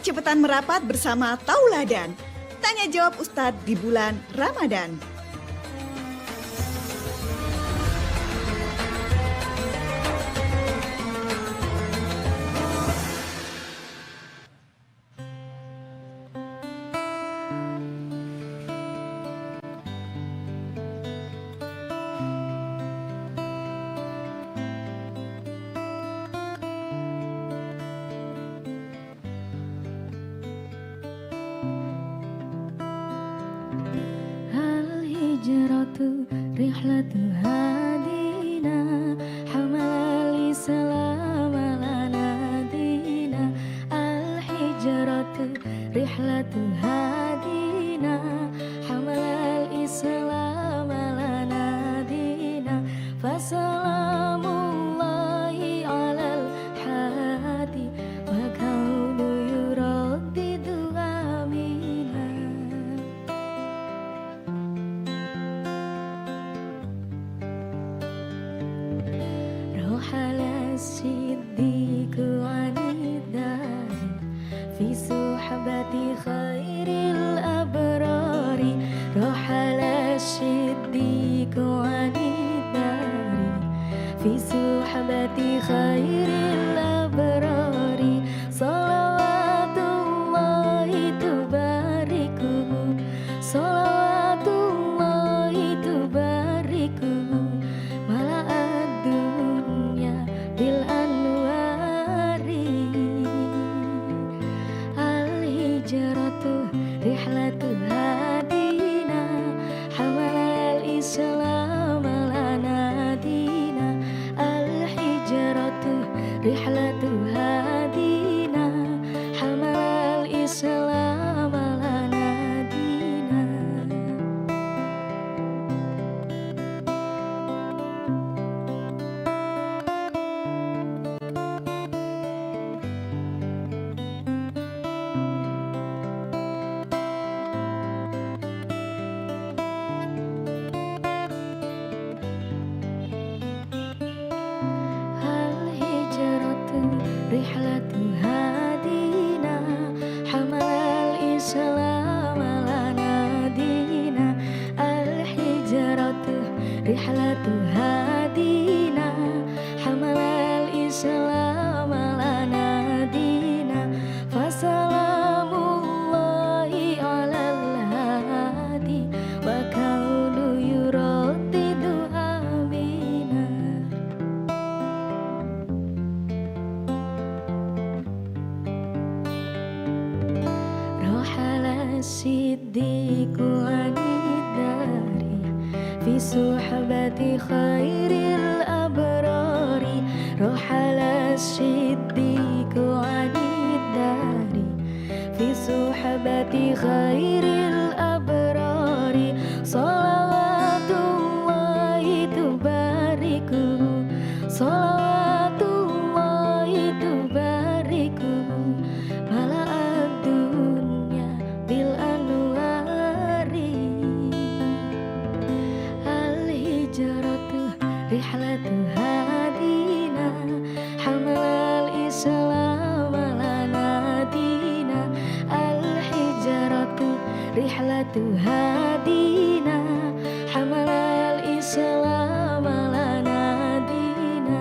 cepetan merapat bersama Tauladan. Tanya jawab Ustadz di bulan Ramadan. الهجرة رحلة هادينا حمل الإسلام لنا دينا الهجرة رحلة هادينا حمل الإسلام لنا دينا فسلام الله على الحادي وكون يردد آمينا رحل الصديق عن الدار في صحبة خير الأبرار رحل الصديق عن الدار في صحبة خير الأبرار صلوات الله تباركه صلوات الله تباركه ملأ الدنيا بالأنوار الهجرة رحلة هادينا حمل الإسلام لنا دينا الهجرة رحلة هادينا حمل الإسلام لنا دينا الهجرة رحلة هادينا حمل الإسلام لنا دينا الهجرة رحلة هادينا حمل الإسلام لنا دينا فسلام الله على الهادي وكون يردد آمينا رحل الصديق عن الدار في صحبة خير الأبرار رحل الصديق عن الدار في صحبة خير الأبرار صلوات الله تباركه صلوات الله تباركه ملأ الدنيا بالأنوار الهجرة رحلة هادينا حمل الإسلام لنا دينا الهجرة رحلة هادينا حمل الإسلام لنا دينا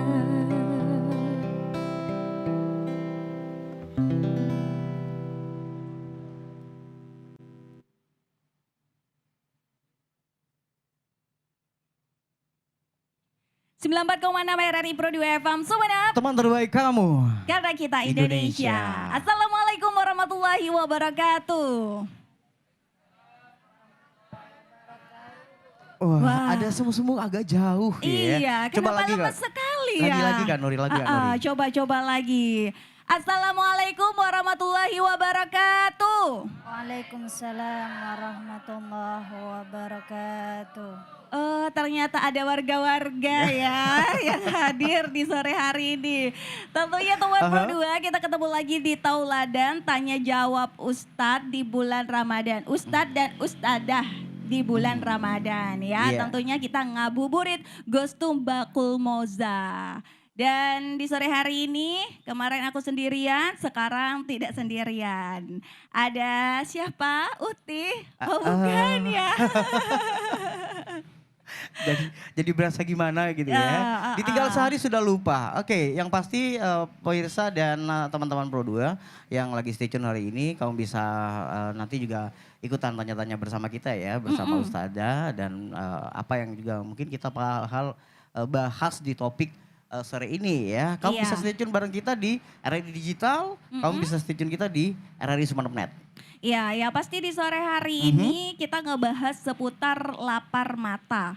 Sembilan 94,6 RRI Pro 2 FM Sumenep. Teman terbaik kamu. Karena kita Indonesia. Indonesia. Assalamualaikum warahmatullahi wabarakatuh. Wah, Wah. ada semu-semu agak jauh ya. Iya, Coba kenapa lagi lemes Kak. sekali ya? Lagi-lagi kan Nuri, lagi kan Nuri. Coba-coba lagi. Assalamualaikum warahmatullahi wabarakatuh. Waalaikumsalam warahmatullahi wabarakatuh. Oh, ternyata ada warga-warga ya yang hadir di sore hari ini. Tentunya teman Pro 2 kita ketemu lagi di Tauladan Tanya Jawab Ustadz di bulan Ramadan. Ustadz dan Ustadzah di bulan Ramadan ya. Iya. Tentunya kita ngabuburit Gostum Bakul Moza. Dan di sore hari ini, kemarin aku sendirian, sekarang tidak sendirian. Ada siapa? Uti? Oh bukan ya. jadi berasa gimana gitu ya. Ditinggal sehari sudah lupa. Oke, yang pasti pemirsa dan teman-teman Pro 2 yang lagi stay tune hari ini, kamu bisa nanti juga ikutan tanya-tanya bersama kita ya, bersama Ustadzah dan apa yang juga mungkin kita bahas di topik sore ini ya. Kamu bisa stay tune bareng kita di RRI Digital, kamu bisa stay tune kita di RRI Sumeneb.net. Ya, ya pasti di sore hari ini kita ngebahas seputar lapar mata.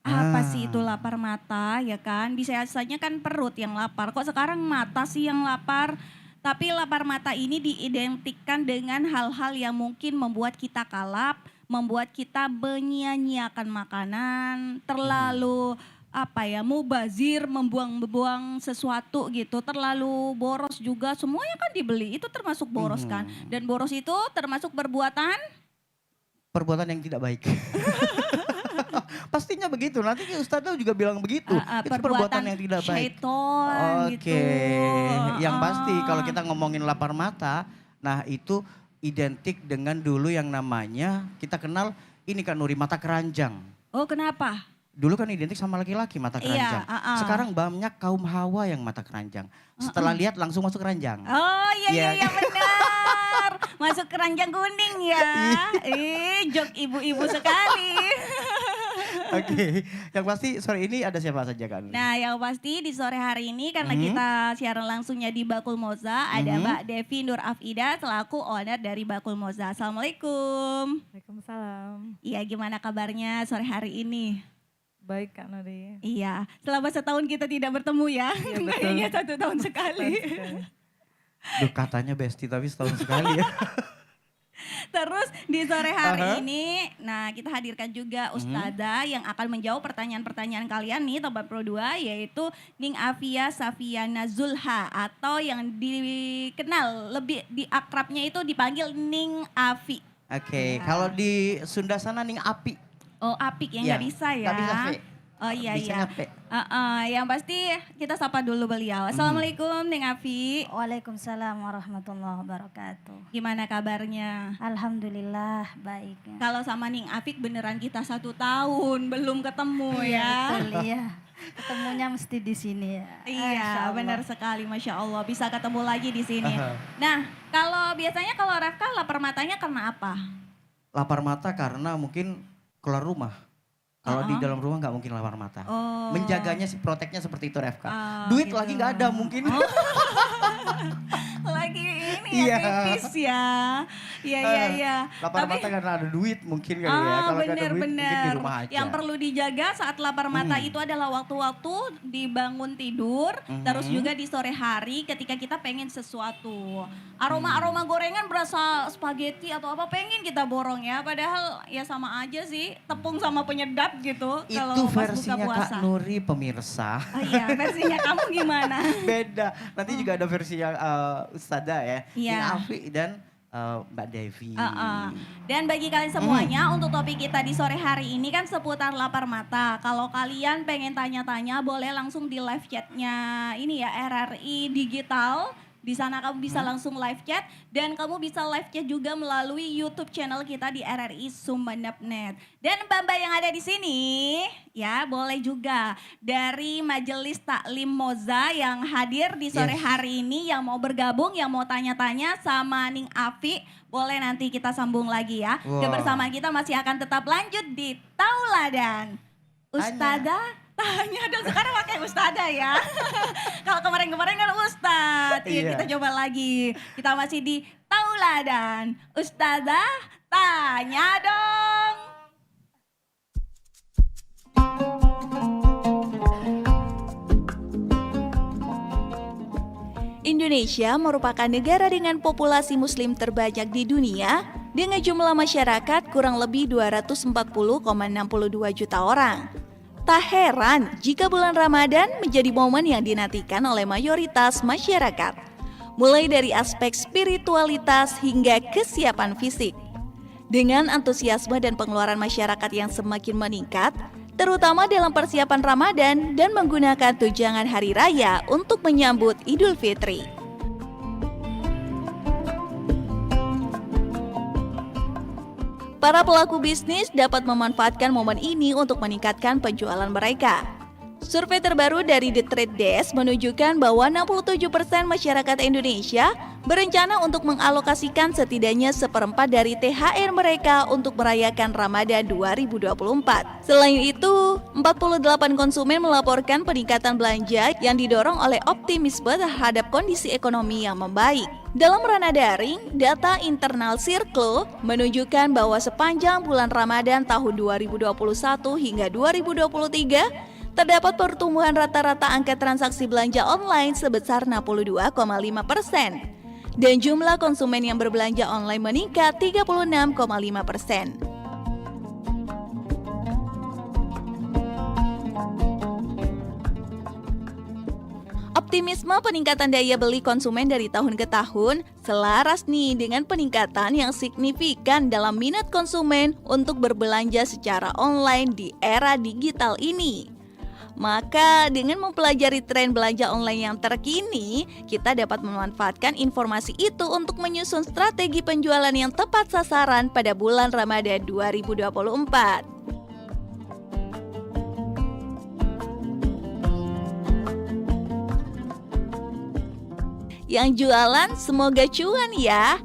Apa sih itu lapar mata ya kan? Biasanya kan perut yang lapar, kok sekarang mata sih yang lapar? Tapi lapar mata ini diidentikan dengan hal-hal yang mungkin membuat kita kalap, membuat kita menyia-nyiakan makanan, terlalu mubazir, membuang-buang sesuatu gitu, terlalu boros juga, semuanya kan dibeli, itu termasuk boros kan. Dan boros itu termasuk perbuatan yang tidak baik. Pastinya begitu, nanti Ustadzah juga bilang begitu, itu perbuatan yang tidak baik. Syaiton gitu. Yang pasti kalau kita ngomongin lapar mata, nah itu identik dengan dulu yang namanya, kita kenal ini kan Nuri, mata keranjang. Oh kenapa? Dulu kan identik sama laki-laki mata keranjang. Sekarang banyak kaum hawa yang mata keranjang. Setelah lihat langsung masuk keranjang. Oh iya benar. Masuk keranjang kuning ya. Jok ibu-ibu sekali. Oke, yang pasti sore ini ada siapa saja kan? Nah yang pasti di sore hari ini karena kita siaran langsungnya di Bakul Moza, ada Mbak Devi Nur Afida selaku owner dari Bakul Moza. Assalamualaikum. Waalaikumsalam. Iya, gimana kabarnya sore hari ini? Baik Kak Nuri. Iya, selama setahun kita tidak bertemu ya. Iya, betul. Kayaknya 1 tahun sekali. Duh, katanya bestie tapi setahun sekali ya. Terus di sore hari ini, nah kita hadirkan juga Ustadzah yang akan menjawab pertanyaan-pertanyaan kalian nih Sobat Pro 2, yaitu Ning Afia Safiana Zulha atau yang dikenal lebih di akrabnya itu dipanggil Ning Afi. Oke, kalau di Sunda sana Ning Api. Oh Apik yang nggak bisa ya. Nggak bisa V. Oh iya Bisanya iya. P. Yang pasti kita sapa dulu beliau. Assalamualaikum Ning Afi. Waalaikumsalam warahmatullahi wabarakatuh. Gimana kabarnya? Alhamdulillah baik. Kalau sama Ning Afik beneran kita 1 tahun belum ketemu ya. Betul iya. Ketemunya mesti di sini ya. Iya benar sekali, Masya Allah bisa ketemu lagi di sini. Nah kalau biasanya kalau Rafka lapar matanya karena apa? Lapar mata karena mungkin keluar rumah. Kalau di dalam rumah nggak mungkin lapar mata. Menjaganya si proteknya seperti itu Rafka. Duit gitu. lagi nggak ada mungkin. Lagi ini ya kritis ya. Iya. Lapar mata karena ada duit mungkin kali ya. Kalau nggak ada duit mungkin di rumah aja. Yang perlu dijaga saat lapar mata itu adalah waktu-waktu dibangun tidur. Terus juga di sore hari ketika kita pengen sesuatu. Aroma-aroma gorengan berasa spaghetti atau apa pengen kita borong ya. Padahal ya sama aja sih tepung sama penyedap gitu. Itu pas versinya buka puasa. Kak Nuri pemirsa. Oh iya versinya kamu gimana? Beda. Nanti juga ada versinya Ustadzah ya. Iya. Ning Afi dan Mbak Devi. Dan bagi kalian semuanya untuk topik kita di sore hari ini kan seputar lapar mata. Kalau kalian pengen tanya-tanya boleh langsung di live chatnya ini ya RRI Digital. Di sana kamu bisa langsung live chat dan kamu bisa live chat juga melalui YouTube channel kita di RRI Sumeneb.net. Dan Mbak-mbak yang ada di sini ya boleh juga dari Majelis Taklim Moza yang hadir di sore hari ini yang mau bergabung, yang mau tanya-tanya sama Ning Afi, boleh nanti kita sambung lagi ya. Kebersamaan kita masih akan tetap lanjut di Tauladan. Ustadzah tanya dong, sekarang pakai Ustadzah ya. Kalau kemarin-kemarin kan Ustadz. Ya, kita coba lagi. Kita masih di Tauladan. Ustadzah tanya dong. Indonesia merupakan negara dengan populasi muslim terbanyak di dunia dengan jumlah masyarakat kurang lebih 240,62 juta orang. Tak heran jika bulan Ramadan menjadi momen yang dinantikan oleh mayoritas masyarakat, mulai dari aspek spiritualitas hingga kesiapan fisik. Dengan antusiasme dan pengeluaran masyarakat yang semakin meningkat, terutama dalam persiapan Ramadan dan menggunakan tunjangan hari raya untuk menyambut Idul Fitri. Para pelaku bisnis dapat memanfaatkan momen ini untuk meningkatkan penjualan mereka. Survei terbaru dari The Trade Desk menunjukkan bahwa 67% masyarakat Indonesia berencana untuk mengalokasikan setidaknya seperempat dari THR mereka untuk merayakan Ramadan 2024. Selain itu, 48 konsumen melaporkan peningkatan belanja yang didorong oleh optimisme terhadap kondisi ekonomi yang membaik. Dalam ranah daring, data internal Circle menunjukkan bahwa sepanjang bulan Ramadan tahun 2021 hingga 2023, terdapat pertumbuhan rata-rata angka transaksi belanja online sebesar 62,5%. Dan jumlah konsumen yang berbelanja online meningkat 36,5%. Optimisme peningkatan daya beli konsumen dari tahun ke tahun selaras nih dengan peningkatan yang signifikan dalam minat konsumen untuk berbelanja secara online di era digital ini. Maka dengan mempelajari tren belanja online yang terkini, kita dapat memanfaatkan informasi itu untuk menyusun strategi penjualan yang tepat sasaran pada bulan Ramadan 2024. Yang jualan semoga cuan ya.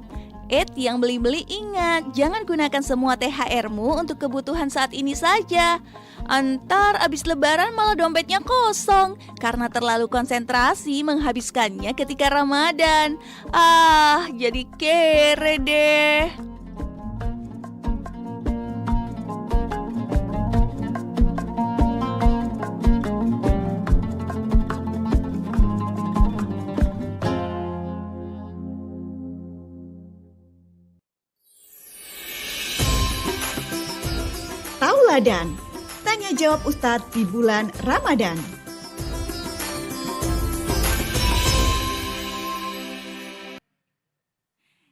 Yang beli-beli ingat, jangan gunakan semua THR-mu untuk kebutuhan saat ini saja. Antar abis lebaran malah dompetnya kosong karena terlalu konsentrasi menghabiskannya ketika Ramadan. Jadi kere deh. Tauladan, tanya jawab Ustadz di bulan Ramadan.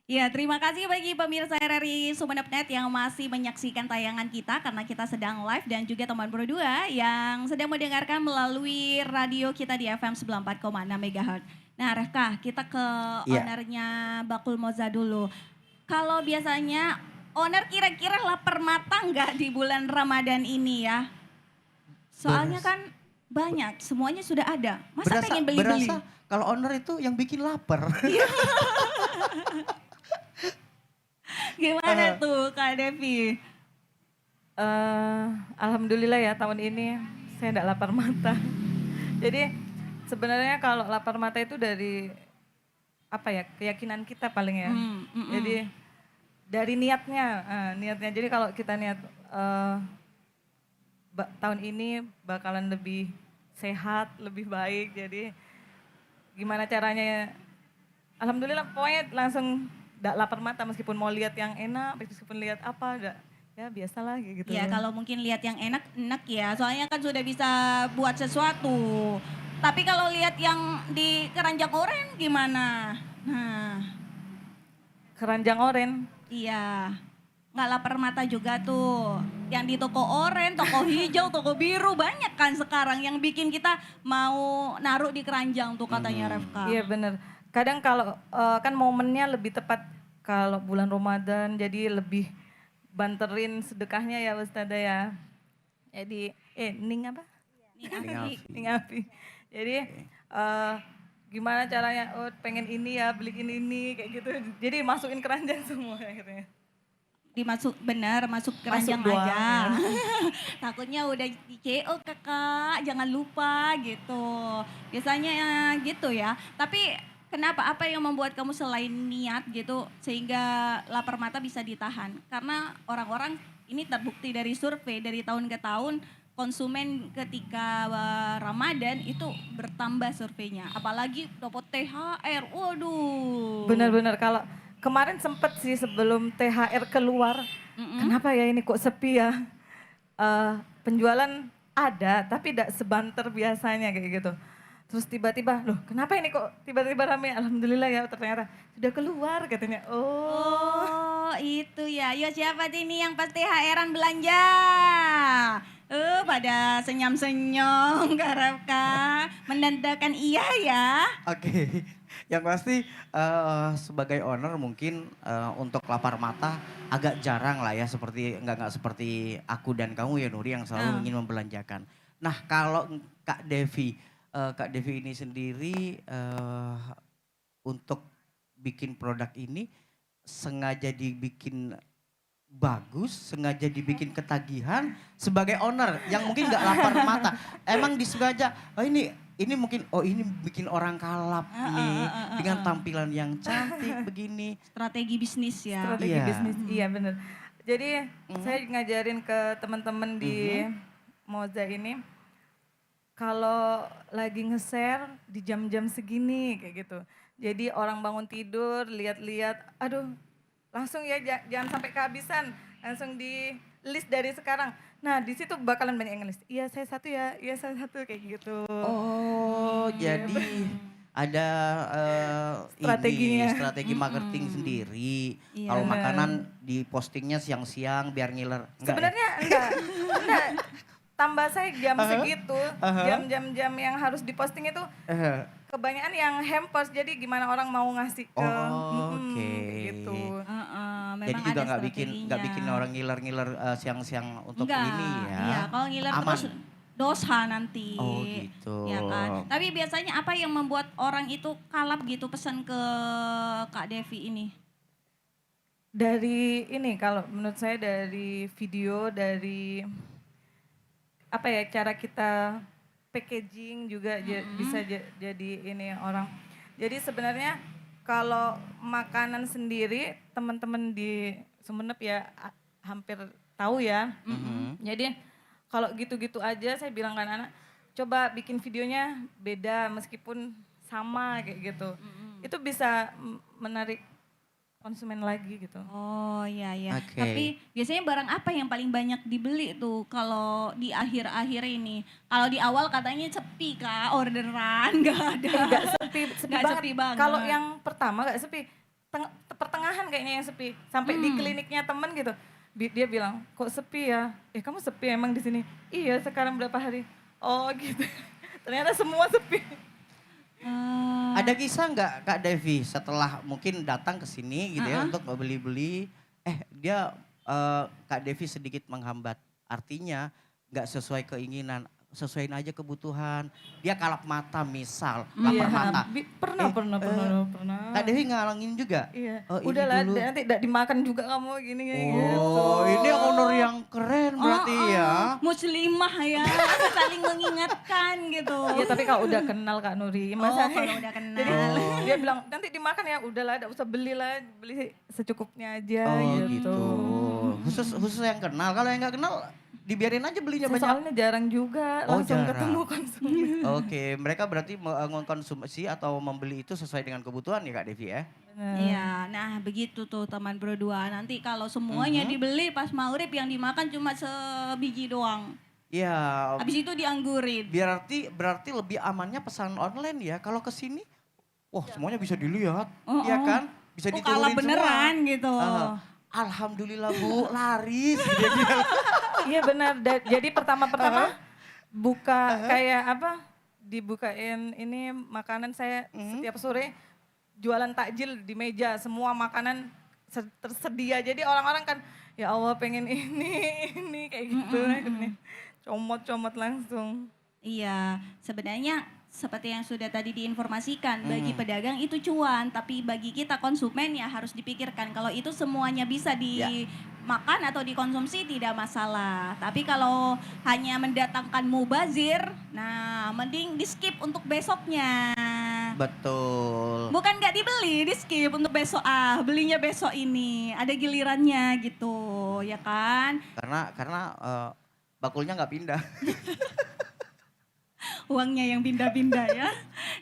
Ya, terima kasih bagi pemirsa RRI Sumeneb.net yang masih menyaksikan tayangan kita karena kita sedang live dan juga teman Pro 2 yang sedang mendengarkan melalui radio kita di FM 94,6 MHz. Nah, Reka, kita ke ownernya Bakul Moza dulu. Kalau biasanya owner kira-kira lapar mata nggak di bulan Ramadan ini ya? Soalnya kan banyak, semuanya sudah ada. Masa pengen beli-beli? Berasa kalau owner itu yang bikin lapar. Gimana tuh Kak Devi? Alhamdulillah ya tahun ini saya enggak lapar mata. Jadi sebenarnya kalau lapar mata itu dari apa ya, keyakinan kita paling ya. Jadi dari niatnya. Jadi kalau kita niat tahun ini bakalan lebih sehat, lebih baik. Jadi gimana caranya? Alhamdulillah pokoknya langsung enggak lapar mata meskipun mau lihat yang enak, meskipun lihat apa, ya biasalah gitu. Ya kalau mungkin lihat yang enak ya, soalnya kan sudah bisa buat sesuatu. Tapi kalau lihat yang di keranjang oren gimana? Nah, Keranjang oren. iya, nggak lapar mata juga tuh. Yang di toko oren, toko hijau, toko biru banyak kan sekarang yang bikin kita mau naruh di keranjang tuh katanya Refka. Iya bener. Kadang kalau kan momennya lebih tepat kalau bulan Ramadan, jadi lebih banterin sedekahnya ya Ustazah ya. Jadi, Ning apa? Ning Api. Jadi gimana caranya, pengen ini ya, beliin ini kayak gitu. Jadi masukin keranjang semua akhirnya. Masuk keranjang aja. Takutnya udah di CO kakak, jangan lupa gitu. Biasanya gitu ya. Tapi kenapa? Apa yang membuat kamu selain niat gitu sehingga lapar mata bisa ditahan? Karena orang-orang ini terbukti dari survei dari tahun ke tahun konsumen ketika Ramadan itu bertambah surveinya. Apalagi dapat THR, waduh. Benar-benar kalau kemarin sempet sih sebelum THR keluar, kenapa ya ini kok sepi ya? Penjualan ada tapi tidak sebanter biasanya kayak gitu. Terus tiba-tiba, loh kenapa ini kok tiba-tiba rame? Alhamdulillah ya ternyata sudah keluar katanya. Oh itu ya, yo siapa ini yang pas THR-an belanja? Pada senyum-senyum Kak Kak. Menandakan iya ya. Oke, yang pasti sebagai owner mungkin untuk lapar mata agak jarang lah ya, seperti nggak seperti aku dan kamu ya Nuri yang selalu ingin membelanjakan. Nah kalau Kak Devi ini sendiri untuk bikin produk ini sengaja dibikin bagus, sengaja dibikin ketagihan sebagai owner yang mungkin nggak lapar mata. Emang disengaja, oh ini mungkin, oh ini bikin orang kalap nih dengan tampilan yang cantik begini. Strategi bisnis ya. Strategi Iya. bisnis, iya bener. Jadi saya ngajarin ke teman-teman di Moza ini, kalau lagi nge-share di jam-jam segini kayak gitu. Jadi orang bangun tidur, lihat-lihat, aduh langsung ya jangan sampai kehabisan, langsung di list dari sekarang. Nah di situ bakalan banyak yang nge-list, iya saya satu ya, iya saya satu kayak gitu. Oh jadi ada Strateginya. strategi marketing sendiri. Iya. Kalau makanan di postingnya siang-siang biar ngiler. Enggak ya? Sebenarnya enggak. Tambah saya jam segitu, jam-jam yang harus diposting itu kebanyakan yang hampers, jadi gimana orang mau ngasih ke Oke. kayak gitu. Memang Jadi juga ada nggak bikin strateginya. orang ngiler-ngiler siang-siang untuk Enggak, ini ya. Iya, kalau ngiler Aman. terus dosa nanti. Oh gitu. Ya kan. Tapi biasanya apa yang membuat orang itu kalap gitu pesan ke Kak Devi ini? Dari ini kalau menurut saya dari video, dari apa ya cara kita packaging juga bisa jadi ini orang. Jadi sebenarnya kalau makanan sendiri teman-teman di Sumeneb ya hampir tahu ya. Jadi kalau gitu-gitu aja saya bilang ke anak-anak, coba bikin videonya beda meskipun sama kayak gitu. Itu bisa menarik konsumen lagi gitu. Oh iya iya. Oke. Tapi biasanya barang apa yang paling banyak dibeli tuh kalau di akhir-akhir ini? Kalau di awal katanya sepi Kak, orderan nggak ada. Nggak sepi, Nggak sepi banget. Kalau yang pertama nggak sepi, pertengahan kayaknya yang sepi. Sampai di kliniknya temen gitu, dia bilang, kok sepi ya? Kamu sepi emang di sini? Iya, sekarang berapa hari? Oh gitu. Ternyata semua sepi. Ada kisah nggak Kak Devi setelah mungkin datang ke sini gitu ya untuk beli-beli, dia Kak Devi sedikit menghambat. Artinya nggak sesuai keinginan, sesuaiin aja kebutuhan. Dia kalap mata misal, lapar mata. Pernah. Kak Devi ngalangin juga? Iya. Oh, ini Udahlah, dulu. nanti tidak dimakan juga kamu gini gitu. Oh, ini owner yang keren berarti ya. Muslimah ya, saling mengingatkan gitu. Iya, tapi kalau udah kenal Kak Nuri, masa kalau udah kenal. Jadi dia bilang nanti dimakan ya, udahlah, tidak usah belilah, beli secukupnya aja Oh gitu. gitu. Khusus yang kenal, kalau yang nggak kenal dibiarin aja belinya banyak. Soalnya jarang juga Oh, langsung jarang. ketemu konsumen. Oke, mereka berarti mengkonsumsi atau membeli itu sesuai dengan kebutuhan ya Kak Devi ya? Iya, nah begitu tuh teman berdua. Nanti kalau semuanya dibeli pas maghrib yang dimakan cuma sebiji doang. Iya, Habis itu dianggurin. berarti lebih amannya pesan online ya. Kalau ke sini, wah semuanya bisa dilihat, Oh, ya oh. kan? Bisa Oh, diturunin kalah semua. beneran gitu. Alhamdulillah Bu, laris. Gitu. Iya benar. Jadi pertama-pertama buka kayak apa? Dibukain ini makanan saya setiap sore jualan takjil di meja, semua makanan tersedia. Jadi orang-orang kan ya Allah pengen ini kayak gitu. Comot-comot langsung. Iya, sebenarnya seperti yang sudah tadi diinformasikan, bagi pedagang itu cuan, tapi bagi kita konsumen ya harus dipikirkan kalau itu semuanya bisa dimakan atau dikonsumsi tidak masalah. Tapi kalau hanya mendatangkan mubazir, nah mending di skip untuk besoknya. Betul. Bukan nggak dibeli, di skip untuk besok, belinya besok ini, ada gilirannya gitu, ya kan? Karena bakulnya nggak pindah. Uangnya yang pindah-pindah ya.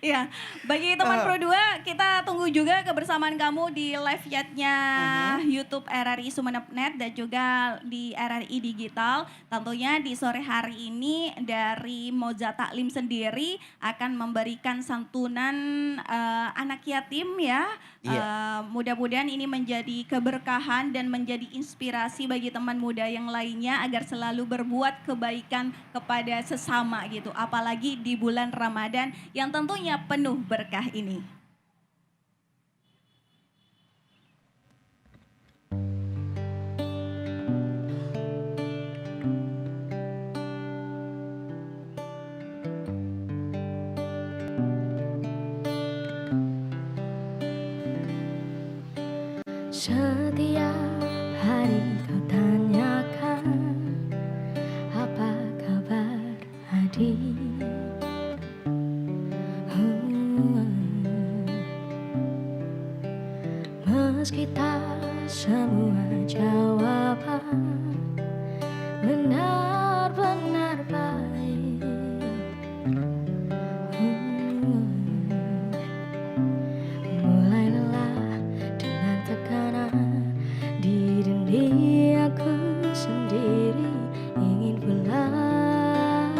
Ya, bagi teman Pro 2, kita tunggu juga kebersamaan kamu di live chatnya YouTube RRI Sumeneb.net dan juga di RRI Digital. Tentunya di sore hari ini dari Moza Taklim sendiri akan memberikan santunan anak yatim ya. Mudah-mudahan ini menjadi keberkahan dan menjadi inspirasi bagi teman muda yang lainnya agar selalu berbuat kebaikan kepada sesama gitu. Apalagi di bulan Ramadan yang tentunya penuh berkah ini. Setiap hari kau tanyakan apa kabar adik. Meski tak semua jawaban benar-benar baik, mulai lelah dengan tekanan di duniaku sendiri, ingin pulang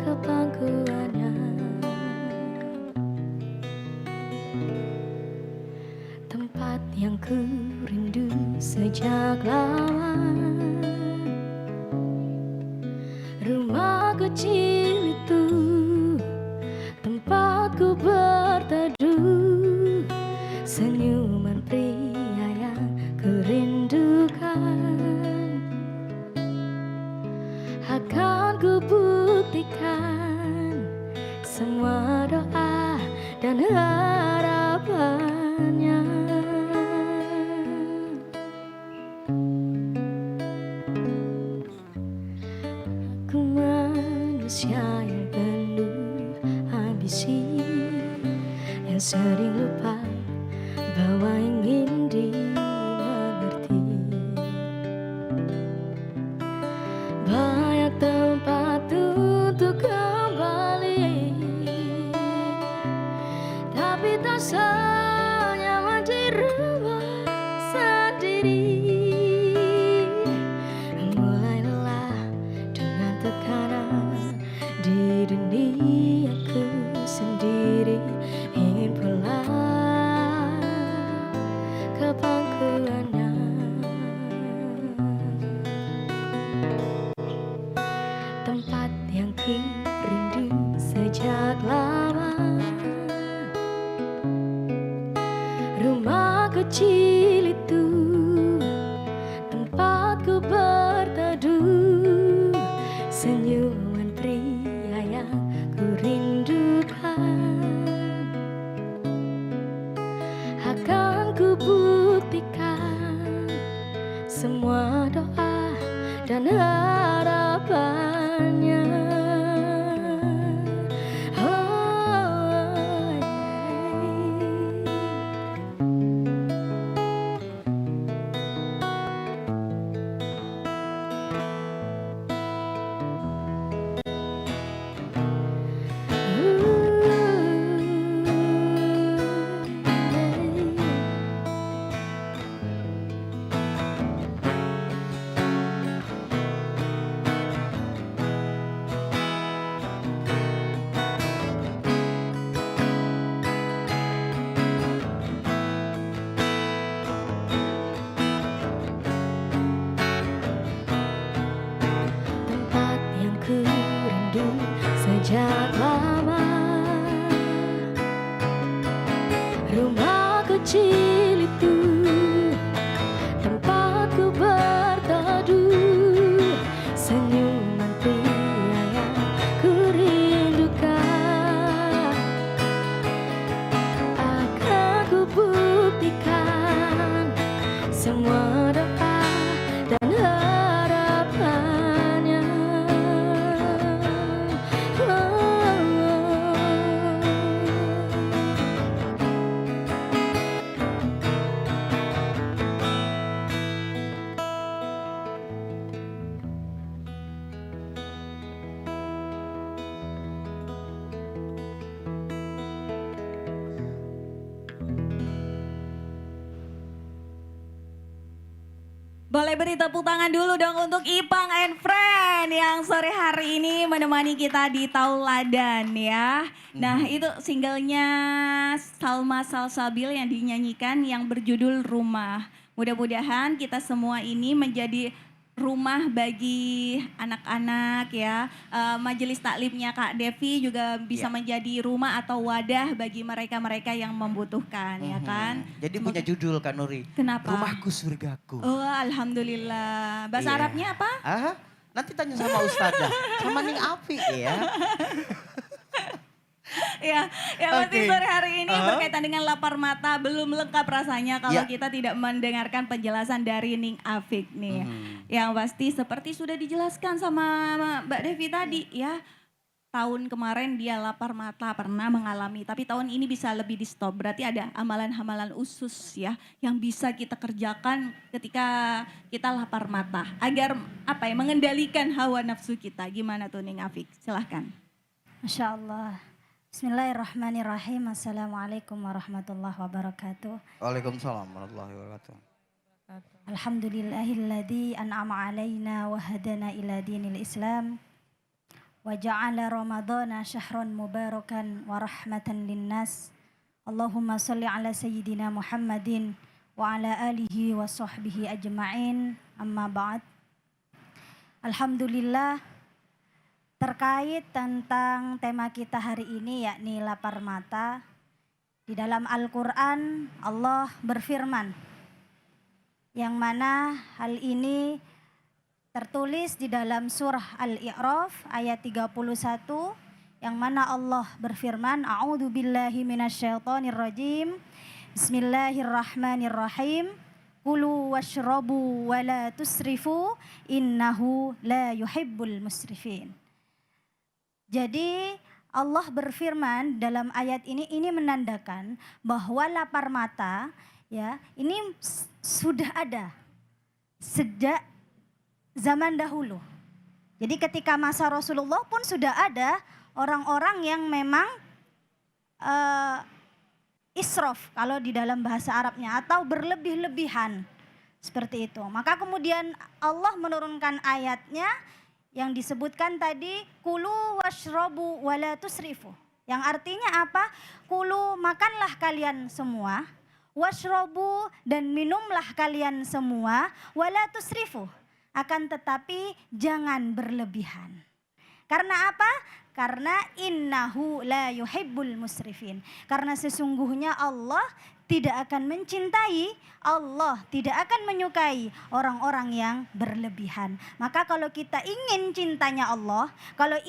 ke pangkuannya. Tempat yang ku rindu sejak lama, rumah kecil itu, tempatku berteduh, senyuman pria yang kurindukan, akan ku buktikan semua doa dan harapannya. Aku manusia yang penuh ambisi, yang sering lupa bahwa ingin dimengerti. Banyak tempat untuk kembali, tapi tak senyaman di rumah sendiri. Mulai lelah dengan tekanan di duniaku sendiri, ingin pulang ke pangkuannya. Tempat yang ku rindu sejak lama, rumah kecil itu, tempatku berteduh, senyuman pria yang ku rindukan, akan ku buktikan semua doa dan harapannya. Boleh beri tepuk tangan dulu dong untuk Ipang and Friend yang sore hari ini menemani kita di Tauladan ya. Nah itu singlenya Salma Salsabil yang dinyanyikan yang berjudul Rumah. Mudah-mudahan kita semua ini menjadi rumah bagi anak-anak ya. Majelis taklimnya Kak Devi juga bisa menjadi rumah atau wadah bagi mereka-mereka yang membutuhkan ya kan. Jadi punya judul Kak Nuri. Kenapa? Rumahku surgaku. Oh alhamdulillah. Bahasa Iya. Arabnya apa? Nanti tanya sama Ustazah, sama Ning Api ya. Ya, yang penting Oke. sore hari ini berkaitan dengan lapar mata belum lengkap rasanya kalau Ya. kita tidak mendengarkan penjelasan dari Ning Afik nih. Yang pasti seperti sudah dijelaskan sama Mbak Devi tadi ya. Tahun kemarin dia lapar mata pernah mengalami, tapi tahun ini bisa lebih di stop. Berarti ada amalan-amalan khusus ya yang bisa kita kerjakan ketika kita lapar mata agar apa ya mengendalikan hawa nafsu kita. Gimana tuh Ning Afik? Silahkan. Masya Allah. Bismillahirrahmanirrahim. Assalamualaikum warahmatullahi wabarakatuh. Waalaikumsalam warahmatullahi wabarakatuh. Alhamdulillahilladzi an'ama alaina wa hadana ila dinil Islam. Wa ja'ala Ramadhana syahran mubarakan wa rahmatan linnas. Allahumma salli ala sayyidina Muhammadin wa ala alihi wa sahbihi ajma'in. Amma ba'd. Alhamdulillah. Terkait tentang tema kita hari ini yakni lapar mata, di dalam Al-Quran Allah berfirman yang mana hal ini tertulis di dalam surah Al-I'raf ayat 31 yang mana Allah berfirman A'udzu billahi minasyaitonir rajim. Bismillahirrahmanirrahim. Kulu washrabu wa la tusrifu innahu la yuhibbul musrifin. Jadi Allah berfirman dalam ayat ini menandakan bahwa lapar mata ya ini sudah ada sejak zaman dahulu. Jadi ketika masa Rasulullah pun sudah ada orang-orang yang memang israf kalau di dalam bahasa Arabnya atau berlebih-lebihan seperti itu. Maka kemudian Allah menurunkan ayatnya yang disebutkan tadi kulu washrabu wala tusrifu. Yang artinya apa? Kulu makanlah kalian semua, washrabu dan minumlah kalian semua, wala tusrifu. Akan tetapi jangan berlebihan. Karena apa? Karena innahu la yuhibbul musrifin. Karena sesungguhnya Allah tidak akan mencintai, Allah tidak akan menyukai orang-orang yang berlebihan. Maka kalau kita ingin cintanya Allah, kalau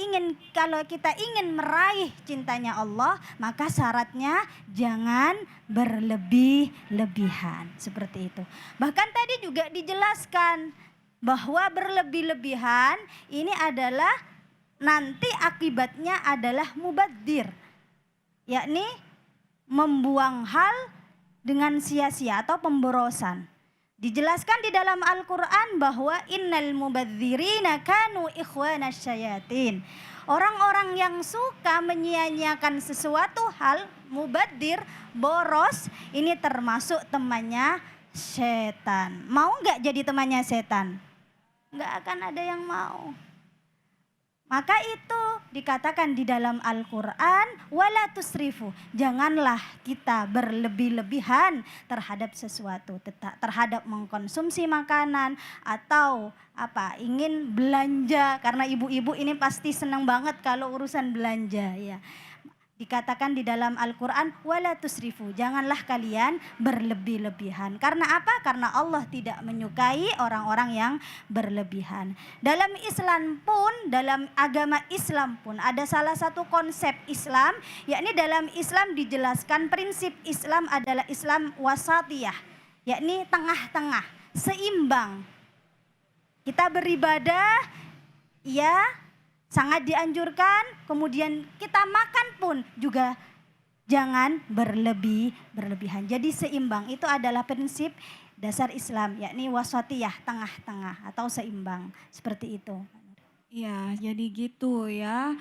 kita ingin meraih cintanya Allah, maka syaratnya jangan berlebih-lebihan. Seperti itu. Bahkan tadi juga dijelaskan bahwa berlebih-lebihan ini adalah nanti akibatnya adalah mubadzir. Yakni membuang hal dengan sia-sia atau pemborosan. Dijelaskan di dalam Al-Quran bahwa innal mubadzirina kanu ikhwanas syayatin. Orang-orang yang suka menyia-nyiakan sesuatu hal, mubadzir, boros, ini termasuk temannya setan. Mau nggak jadi temannya setan? Nggak akan ada yang mau. Maka itu dikatakan di dalam Al-Quran, wala tusrifu. Janganlah kita berlebih-lebihan terhadap sesuatu, terhadap mengkonsumsi makanan atau ingin belanja. Karena ibu-ibu ini pasti senang banget kalau urusan belanja ya. Dikatakan di dalam Al-Quran, wala tusrifu, janganlah kalian berlebih-lebihan. Karena apa? Karena Allah tidak menyukai orang-orang yang berlebihan. Dalam Islam pun, dalam agama Islam pun ada salah satu konsep Islam, yakni dalam Islam dijelaskan prinsip Islam adalah Islam wasatiyah, yakni tengah-tengah, seimbang. Kita beribadah, ya, sangat dianjurkan, kemudian kita makan pun juga jangan berlebihan. Jadi seimbang itu adalah prinsip dasar Islam, yakni wasatiyah, tengah-tengah atau seimbang, seperti itu. Ya, jadi gitu ya.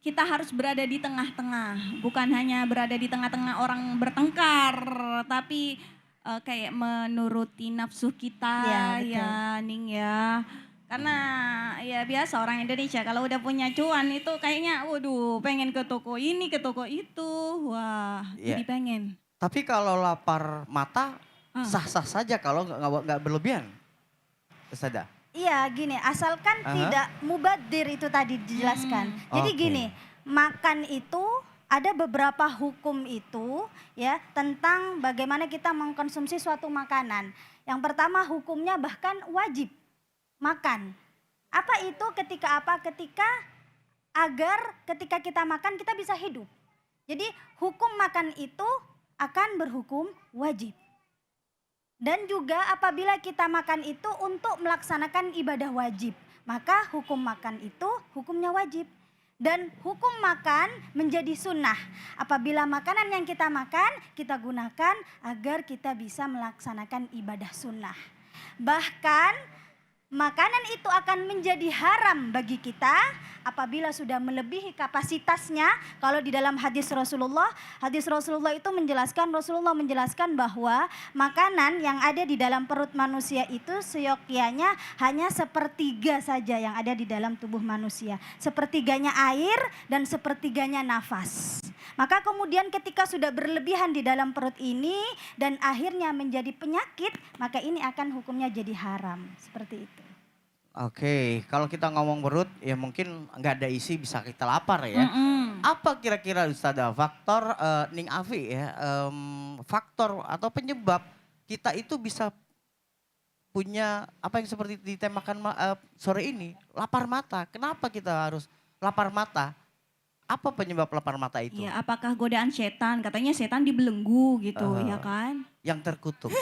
Kita harus berada di tengah-tengah, bukan hanya berada di tengah-tengah orang bertengkar, tapi kayak menuruti nafsu kita Iya, betul. ya Ning ya. Karena ya biasa orang Indonesia kalau udah punya cuan itu kayaknya waduh pengen ke toko ini ke toko itu. Wah, Iya. jadi pengen. Tapi kalau lapar mata sah-sah saja kalau nggak berlebihan. Ustazah. Iya gini, asalkan Aha. tidak mubadir itu tadi dijelaskan. Jadi Oke. gini, makan itu ada beberapa hukum itu ya tentang bagaimana kita mengkonsumsi suatu makanan. Yang pertama hukumnya bahkan wajib makan. Apa itu ketika apa? Ketika agar ketika kita makan kita bisa hidup. Jadi hukum makan itu akan berhukum wajib. Dan juga apabila kita makan itu untuk melaksanakan ibadah wajib, maka hukum makan itu hukumnya wajib. Dan hukum makan menjadi sunnah. Apabila makanan yang kita makan, kita gunakan agar kita bisa melaksanakan ibadah sunnah. Bahkan makanan itu akan menjadi haram bagi kita apabila sudah melebihi kapasitasnya. Kalau di dalam hadis Rasulullah itu Rasulullah menjelaskan bahwa makanan yang ada di dalam perut manusia itu seyogyanya hanya sepertiga saja yang ada di dalam tubuh manusia. Sepertiganya air dan sepertiganya nafas. Maka kemudian ketika sudah berlebihan di dalam perut ini dan akhirnya menjadi penyakit, maka ini akan hukumnya jadi haram. Seperti itu. Oke, kalau kita ngomong perut ya mungkin nggak ada isi bisa kita lapar ya. Apa kira-kira Ustazah faktor Ning Afi ya, faktor atau penyebab kita itu bisa punya apa yang seperti ditemakan sore ini, lapar mata. Kenapa kita harus lapar mata? Apa penyebab lapar mata itu? Ya, apakah godaan setan? Katanya setan dibelenggu gitu, ya kan? Yang terkutuk.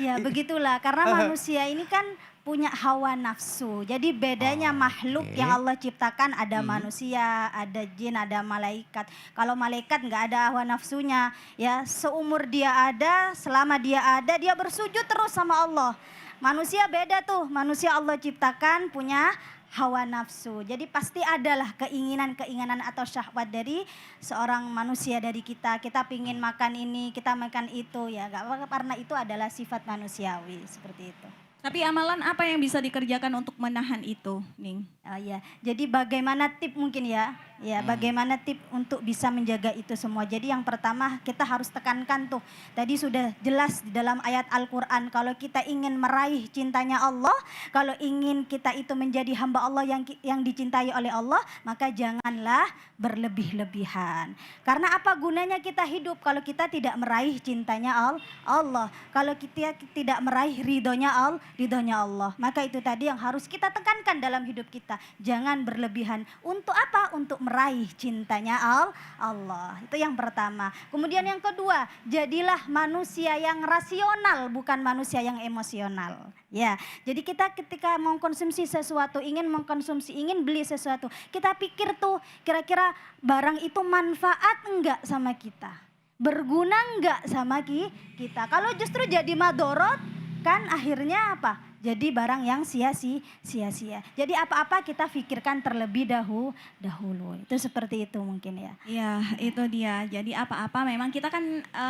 Ya begitulah karena manusia ini kan punya hawa nafsu. Jadi bedanya makhluk oke. yang Allah ciptakan ada manusia, ada jin, ada malaikat. Kalau malaikat nggak ada hawa nafsunya, ya seumur dia ada, selama dia ada dia bersujud terus sama Allah. Manusia beda tuh, manusia Allah ciptakan punya hawa nafsu. Jadi pasti adalah keinginan-keinginan atau syahwat dari seorang manusia dari kita. Kita pingin makan ini, kita makan itu ya. Gak apa-apa karena itu adalah sifat manusiawi seperti itu. Tapi amalan apa yang bisa dikerjakan untuk menahan itu, Ning? Oh ya, jadi bagaimana tip mungkin ya? Ya, bagaimana tip untuk bisa menjaga itu semua. Jadi yang pertama kita harus tekankan tuh. Tadi sudah jelas di dalam ayat Al-Qur'an kalau kita ingin meraih cintanya Allah, kalau ingin kita itu menjadi hamba Allah yang dicintai oleh Allah, maka janganlah berlebih-lebihan. Karena apa gunanya kita hidup kalau kita tidak meraih cintanya Allah? Kalau kita tidak meraih ridhonya Allah, maka itu tadi yang harus kita tekankan dalam hidup kita. Jangan berlebihan. Untuk apa? Untuk meraih cintanya Allah. Itu yang pertama. Kemudian yang kedua, jadilah manusia yang rasional, bukan manusia yang emosional. Ya, jadi kita ketika mengkonsumsi sesuatu, ingin beli sesuatu, kita pikir tuh kira-kira barang itu manfaat enggak sama kita? Berguna enggak sama kita? Kalau justru jadi madorot, kan akhirnya apa? Jadi barang yang sia-sia. Jadi apa-apa kita pikirkan terlebih dahulu. Itu seperti itu mungkin ya. Ya, itu dia. Jadi apa-apa memang kita kan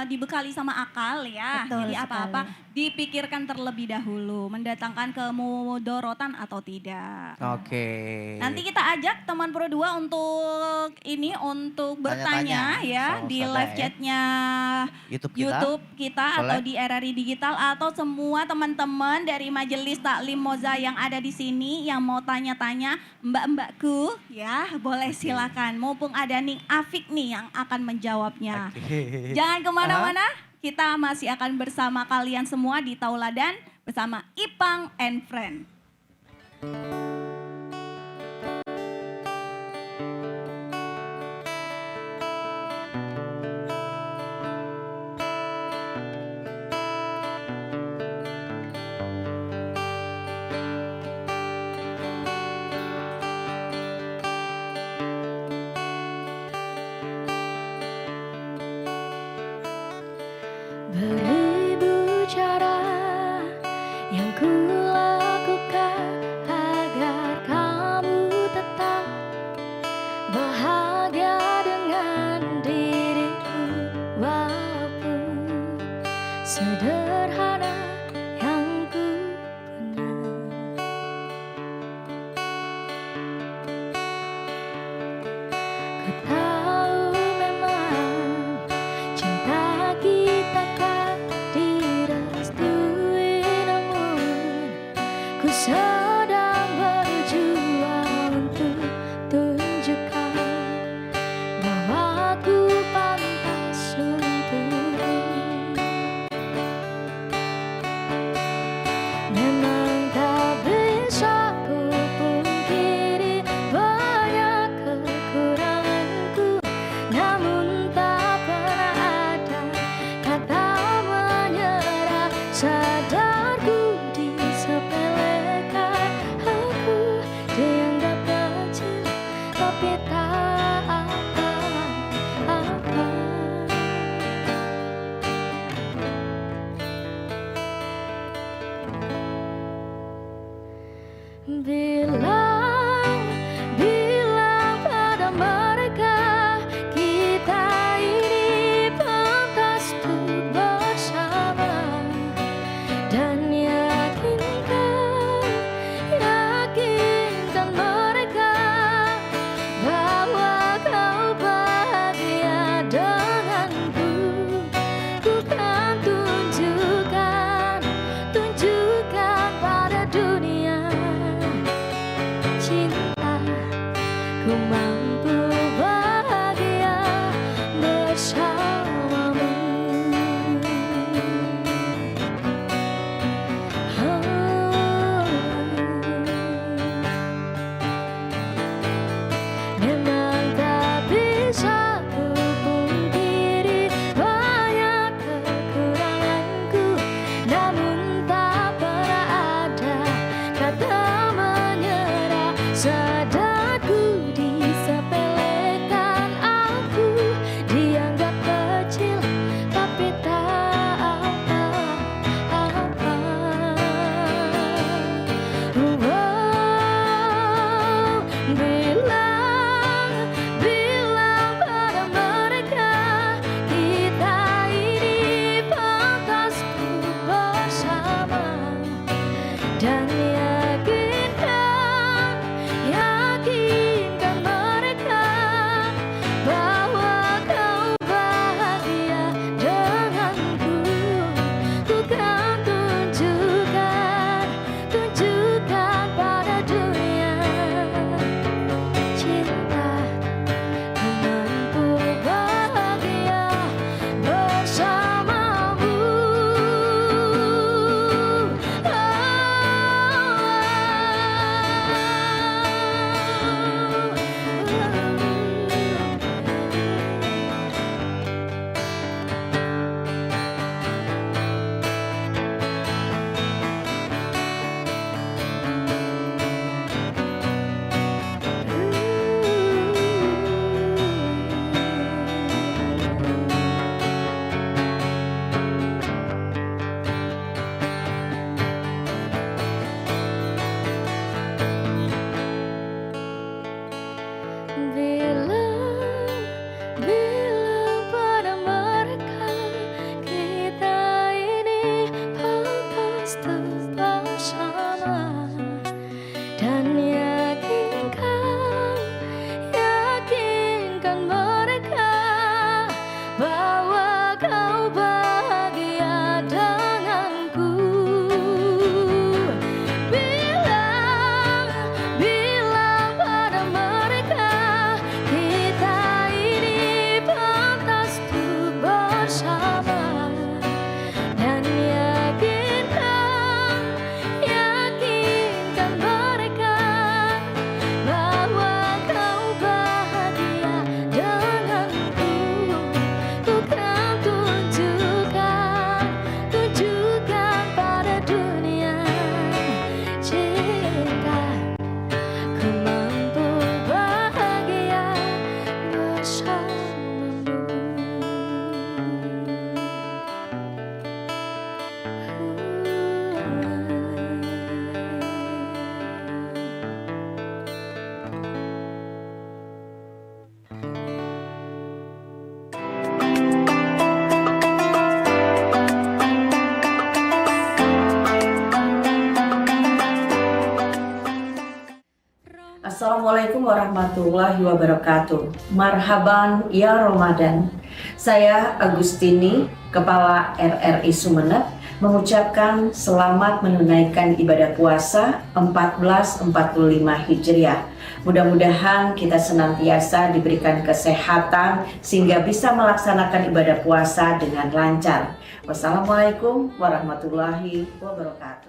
dibekali sama akal ya. Betul Jadi apa-apa dipikirkan terlebih dahulu, mendatangkan kemudorotan atau tidak. Oke. Nanti kita ajak teman Pro 2 untuk bertanya Tanya-tanya ya sama di Ustazah live ya. chatnya YouTube kita atau Boleh. di RRI Digital atau semua teman-teman dari Majelis Taklim Moza yang ada di sini yang mau tanya-tanya mbak-mbakku ya boleh silakan. Mumpung ada Ning Afik nih yang akan menjawabnya. Oke. Jangan kemana-mana, kita masih akan bersama kalian semua di Tauladan bersama Ipang and Friend. Beribu cara yang ku lakukan agar cinta, ku mampu bahagia bersamamu. Memang tak bisa ku pungkiri banyak kekuranganku, namun tak pernah ada kata menyerah. Sadarku disepelekan aku, dianggap kecil tapi tak apa-apa. Bilang pada mereka, kita ini pantas untuk bersama. Dan yakinkan mereka bahwa kau bahagia denganku. Ku kan tunjukkan pada dunia cinta, ku mampu bahagia bersamamu. Bilang pada mereka, kita ini pantas untuk bersama. Dan yakinkan mereka bahwa kau bahagia denganku. Bilang pada mereka, kita ini pantas untuk bersama. Dan yakinkan mereka bahwa kau bahagia denganku. Ku kan tunjukkan pada dunia cinta, ku mampu bahagia bersamamu. Assalamualaikum warahmatullahi wabarakatuh. Marhaban ya Ramadan. Saya Agustini, Kepala RRI Sumeneb, mengucapkan selamat menunaikan ibadah puasa 1445 Hijriah. Mudah-mudahan kita senantiasa diberikan kesehatan sehingga bisa melaksanakan ibadah puasa dengan lancar. Wassalamualaikum warahmatullahi wabarakatuh.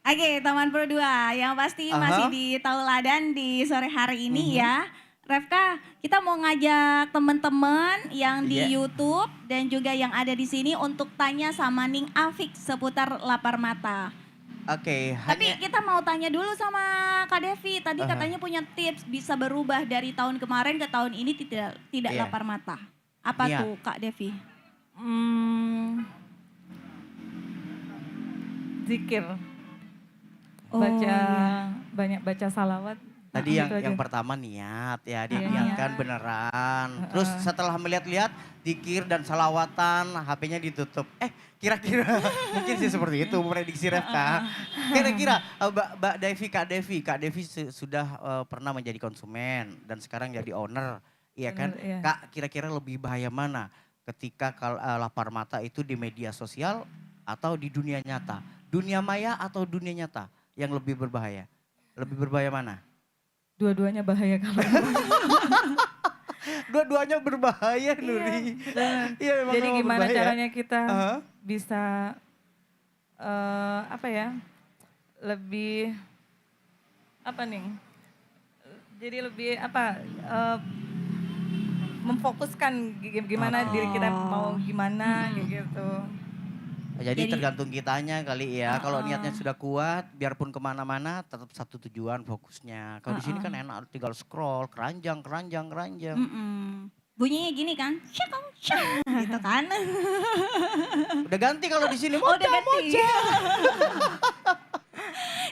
Oke, teman Pro 2, yang pasti masih di Tauladan di sore hari ini ya. Refka, kita mau ngajak teman-teman yang di YouTube dan juga yang ada di sini untuk tanya sama Ning Afik seputar lapar mata. Oke, Tapi kita mau tanya dulu sama Kak Devi. Tadi katanya punya tips bisa berubah dari tahun kemarin ke tahun ini tidak lapar mata. Apa tuh Kak Devi? Zikir. Oh, Banyak baca salawat Tadi Gitu yang aja. pertama niat ya, Iya, diniatkan beneran. Terus setelah melihat-lihat zikir dan salawatan, HP-nya ditutup. Kira-kira mungkin sih seperti itu prediksi Refka. Kira-kira Mbak Devi, Kak Devi sudah pernah menjadi konsumen dan sekarang jadi owner, iya kan? Bener, iya. Kak, kira-kira lebih bahaya mana? Ketika lapar mata itu di media sosial atau di dunia nyata? Dunia maya atau dunia nyata yang lebih berbahaya? Lebih berbahaya mana? Dua-duanya bahaya kalau Dua-duanya berbahaya, Nuri. Iya, memang Jadi memang gimana berbahaya. caranya kita Aha. bisa apa ya? Lebih apa nih? Jadi lebih apa? Memfokuskan gimana diri kita mau gimana kayak gitu. Jadi tergantung kitanya kali ya. Kalau niatnya sudah kuat, biarpun kemana-mana tetap satu tujuan fokusnya. Kalau di sini kan enak, tinggal scroll, keranjang. Bunyinya gini kan, syakong, gitu kan. Udah ganti kalau di sini. Oh, udah ganti.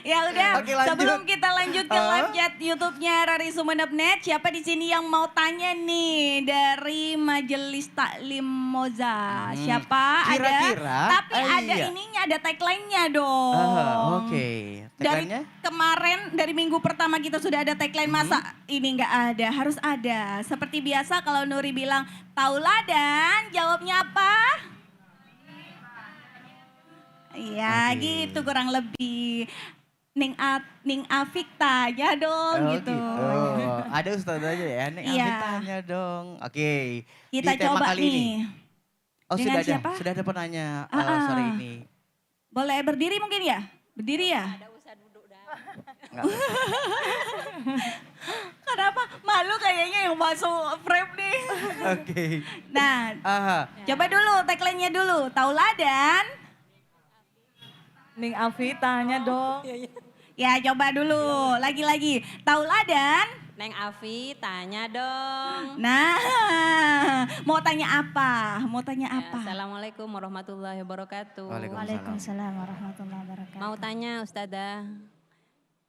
Ya udah, Oke, lanjut. sebelum kita lanjut ke live chat YouTube-nya Rari Sumeneb.net, siapa di sini yang mau tanya nih dari Majelis Taklim Moza? Siapa? Kira-kira, Ada, tapi ada iya. ininya, ada tagline-nya dong. Oke. Dari Tagline-nya? kemarin, dari minggu pertama kita sudah ada tagline, masa ini nggak ada, harus ada. Seperti biasa kalau Nuri bilang, tauladan, jawabnya apa? Iya Oke. gitu kurang lebih. Ning Afik tanya dong gitu. Ada ustazahnya ya, Nek Iya. Afif tanya dong. Oke. Kita di tema coba kali nih. ini. Oh Dengan sudah ada, siapa? sudah ada penanya Ah. sore ini. Boleh berdiri mungkin ya? Berdiri ya? Nggak. Kenapa? Malu kayaknya yang masuk frame nih. Oke. Nah, Aha. coba dulu tagline-nya dulu. Tauladan. Ning Afi tanya dong. Ya coba dulu. Lagi-lagi. Tauladan. Neng Afi tanya dong. Nah, mau tanya apa? Mau tanya Ya, apa? Assalamualaikum warahmatullahi wabarakatuh. Waalaikumsalam warahmatullahi wabarakatuh. Mau tanya Ustazah,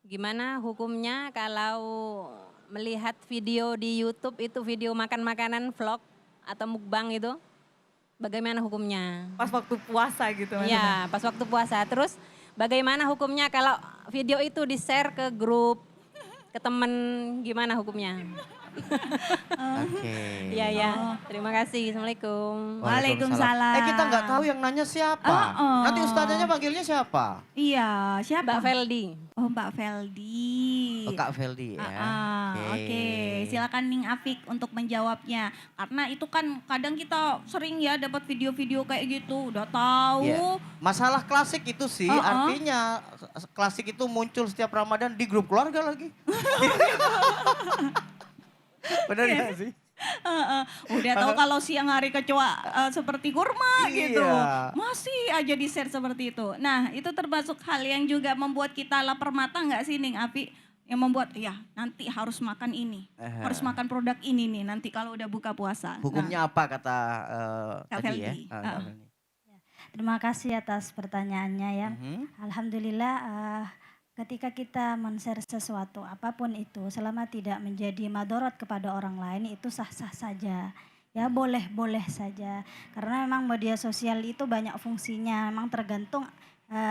gimana hukumnya kalau melihat video di YouTube itu video makan makanan vlog atau mukbang itu? Bagaimana hukumnya? Pas waktu puasa gitu. Iya, pas waktu puasa. Terus bagaimana hukumnya kalau video itu di-share ke grup, ke temen, gimana hukumnya? Oke. Iya, ya. Terima kasih. Assalamualaikum. Waalaikumsalam. Kita nggak tahu yang nanya siapa. Nanti ustazanya panggilnya siapa? Iya, siapa? Mbak Feldi. Oh, Mbak Feldi. Oh, Kak Feldi ya. Oke, silakan Ning Afik untuk menjawabnya. Karena itu kan kadang kita sering ya dapat video-video kayak gitu, udah tahu. Iya. Masalah klasik itu sih artinya klasik itu muncul setiap Ramadan di grup keluarga lagi. Benar nggak sih? Udah tahu kalau siang hari kecoa seperti kurma gitu. Iya. Masih aja di-share seperti itu. Nah, itu termasuk hal yang juga membuat kita lapar mata nggak sih Ning Afi? Yang membuat ya nanti harus makan ini. Harus makan produk ini nih nanti kalau udah buka puasa. Hukumnya apa kata Kak tadi ya? Feldi. Kak Feldi. Terima kasih atas pertanyaannya ya. Alhamdulillah ketika kita men-share sesuatu apapun itu selama tidak menjadi madorot kepada orang lain itu sah-sah saja. Ya boleh-boleh saja. Karena memang media sosial itu banyak fungsinya, memang tergantung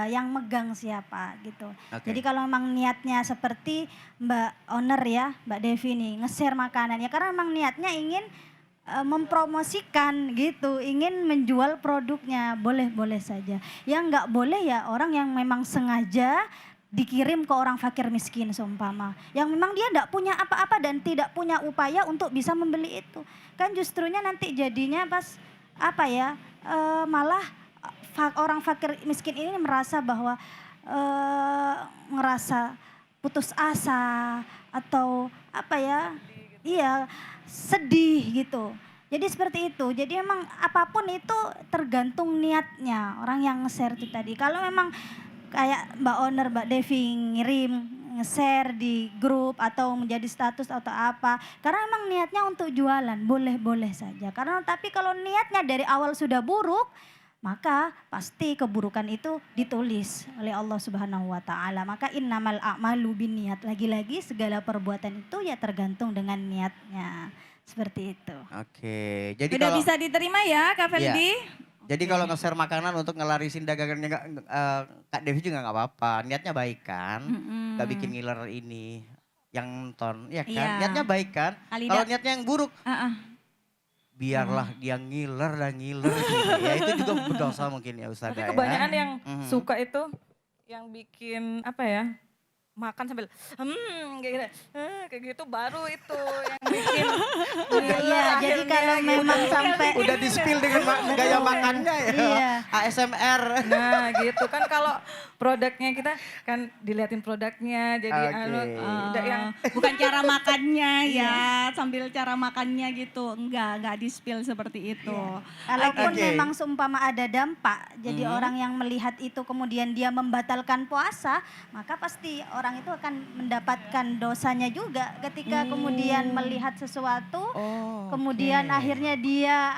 yang megang siapa gitu. Oke. Jadi kalau memang niatnya seperti Mbak Owner ya, Mbak Devi nih, nge-share makanan ya karena memang niatnya ingin mempromosikan gitu, ingin menjual produknya, boleh-boleh saja. Yang nggak boleh ya orang yang memang sengaja dikirim ke orang fakir miskin seumpama. Yang memang dia nggak punya apa-apa dan tidak punya upaya untuk bisa membeli itu. Kan justrunya nanti jadinya pas apa ya, malah orang fakir miskin ini merasa bahwa ngerasa putus asa atau apa ya, iya sedih gitu. Jadi seperti itu. Jadi memang apapun itu tergantung niatnya orang yang nge-share itu tadi. Kalau memang kayak Mbak Owner, Mbak Devi ngirim, nge-share di grup atau menjadi status atau apa. Karena memang niatnya untuk jualan, boleh-boleh saja. Karena tapi kalau niatnya dari awal sudah buruk, maka pasti keburukan itu ditulis oleh Allah Subhanahu wa taala. Maka innamal a'malu binniyat. Lagi-lagi segala perbuatan itu ya tergantung dengan niatnya. Seperti itu. Oke, jadi Udah kalau bisa diterima ya Kak Feldi? jadi kalau nge-share makanan untuk ngelarisin dagangannya Kak Devi juga nggak apa-apa. Niatnya baik kan? Nggak bikin ngiler ini yang nonton, ya kan? Iya. Niatnya baik kan? Alida. Kalau niatnya yang buruk, Heeh. biarlah dia ngiler dan ngiler gitu. Ya itu juga berdosa mungkin ya Ustazah Tapi ya. kebanyakan yang Mhm. suka itu yang bikin apa ya? Makan sambil kayak gitu. Kayak gitu baru itu yang bikin Iya, jadi kalau memang sampai Udah di-spill dengan gaya makannya ya. Iya. ASMR. nah gitu kan kalau produknya kita kan diliatin produknya jadi Oke. udah yang Bukan cara makannya ya, sambil cara makannya gitu. Enggak di-spill seperti itu. Kalaupun Oke. memang seumpama ada dampak, jadi orang yang melihat itu kemudian dia membatalkan puasa, maka pasti orang itu akan mendapatkan dosanya juga ketika kemudian melihat sesuatu, kemudian akhirnya dia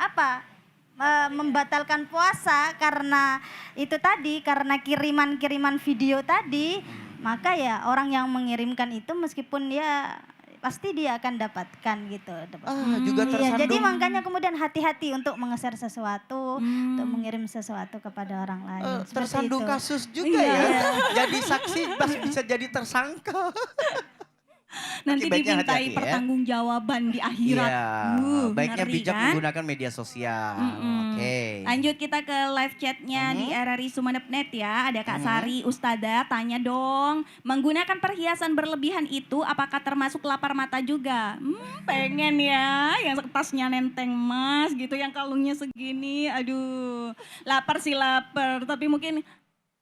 membatalkan puasa karena itu tadi, karena kiriman-kiriman video tadi, maka ya orang yang mengirimkan itu meskipun dia pasti dia akan dapatkan gitu. Juga Iya, tersandung. jadi makanya kemudian hati-hati untuk mengeser sesuatu, untuk mengirim sesuatu kepada orang lain. Seperti Tersandung itu. kasus juga ya. Jadi saksi bisa jadi tersangka. Nanti Baiknya dimintai hati-hati ya. pertanggungjawaban di akhirat. Iya, baiknya ngeri bijak kan? menggunakan media sosial. Oke. Lanjut kita ke live chatnya di RRI Sumeneb.net ya. Ada Kak Sari, Ustazah tanya dong, menggunakan perhiasan berlebihan itu apakah termasuk lapar mata juga? Pengen ya, yang tasnya nenteng emas gitu, yang kalungnya segini. Aduh, lapar sih lapar, tapi mungkin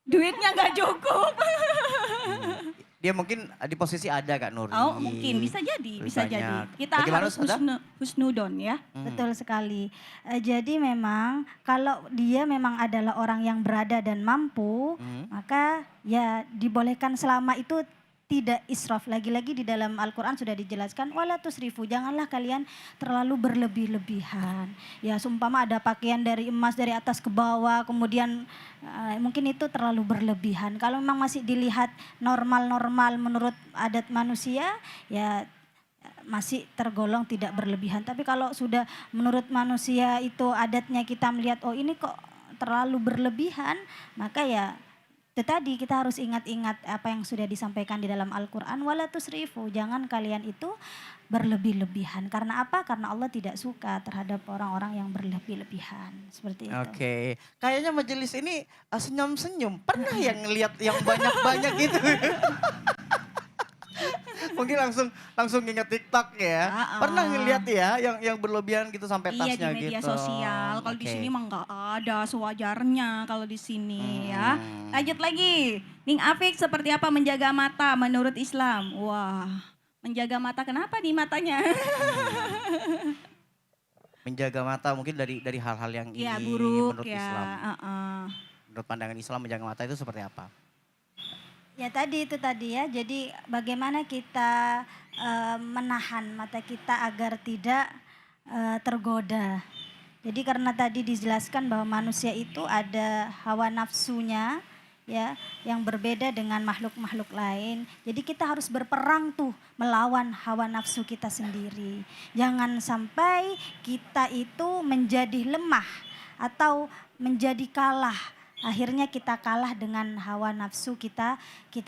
duitnya nggak cukup. Dia mungkin di posisi ada Kak Nuri. Oh mungkin, bisa jadi, bisa Banyak. jadi. Kita Bagaimana, harus Ustazah? husnudon ya. Betul sekali. Jadi memang kalau dia memang adalah orang yang berada dan mampu, maka ya dibolehkan selama itu tidak israf. Lagi-lagi di dalam Al-Quran sudah dijelaskan, wala tusrifu, janganlah kalian terlalu berlebih-lebihan. Ya seumpama ada pakaian dari emas dari atas ke bawah, kemudian mungkin itu terlalu berlebihan. Kalau memang masih dilihat normal-normal menurut adat manusia, ya masih tergolong tidak berlebihan. Tapi kalau sudah menurut manusia itu adatnya kita melihat, oh ini kok terlalu berlebihan, maka ya itu tadi kita harus ingat-ingat apa yang sudah disampaikan di dalam Al-Quran, wala tusrifu, jangan kalian itu berlebih-lebihan. Karena apa? Karena Allah tidak suka terhadap orang-orang yang berlebih-lebihan. Seperti itu. Oke, kayaknya majelis ini senyum-senyum. Pernah yang ngelihat yang banyak-banyak itu? Mungkin langsung ingat TikTok ya. Pernah ngelihat ya yang berlebihan gitu sampai Iya tasnya di media gitu. sosial. Kalau di Oke. sini mah nggak ada, sewajarnya kalau di sini ya. Lanjut lagi. Ning Afik seperti apa menjaga mata menurut Islam? Wah, menjaga mata kenapa nih matanya? Menjaga mata mungkin dari hal-hal yang ini Iya buruk menurut ya. Islam. Menurut pandangan Islam menjaga mata itu seperti apa? Ya tadi itu tadi ya, jadi bagaimana kita menahan mata kita agar tidak tergoda. Jadi karena tadi dijelaskan bahwa manusia itu ada hawa nafsunya ya yang berbeda dengan makhluk-makhluk lain. Jadi kita harus berperang tuh melawan hawa nafsu kita sendiri. Jangan sampai kita itu menjadi lemah atau menjadi kalah. Akhirnya kita kalah dengan hawa nafsu kita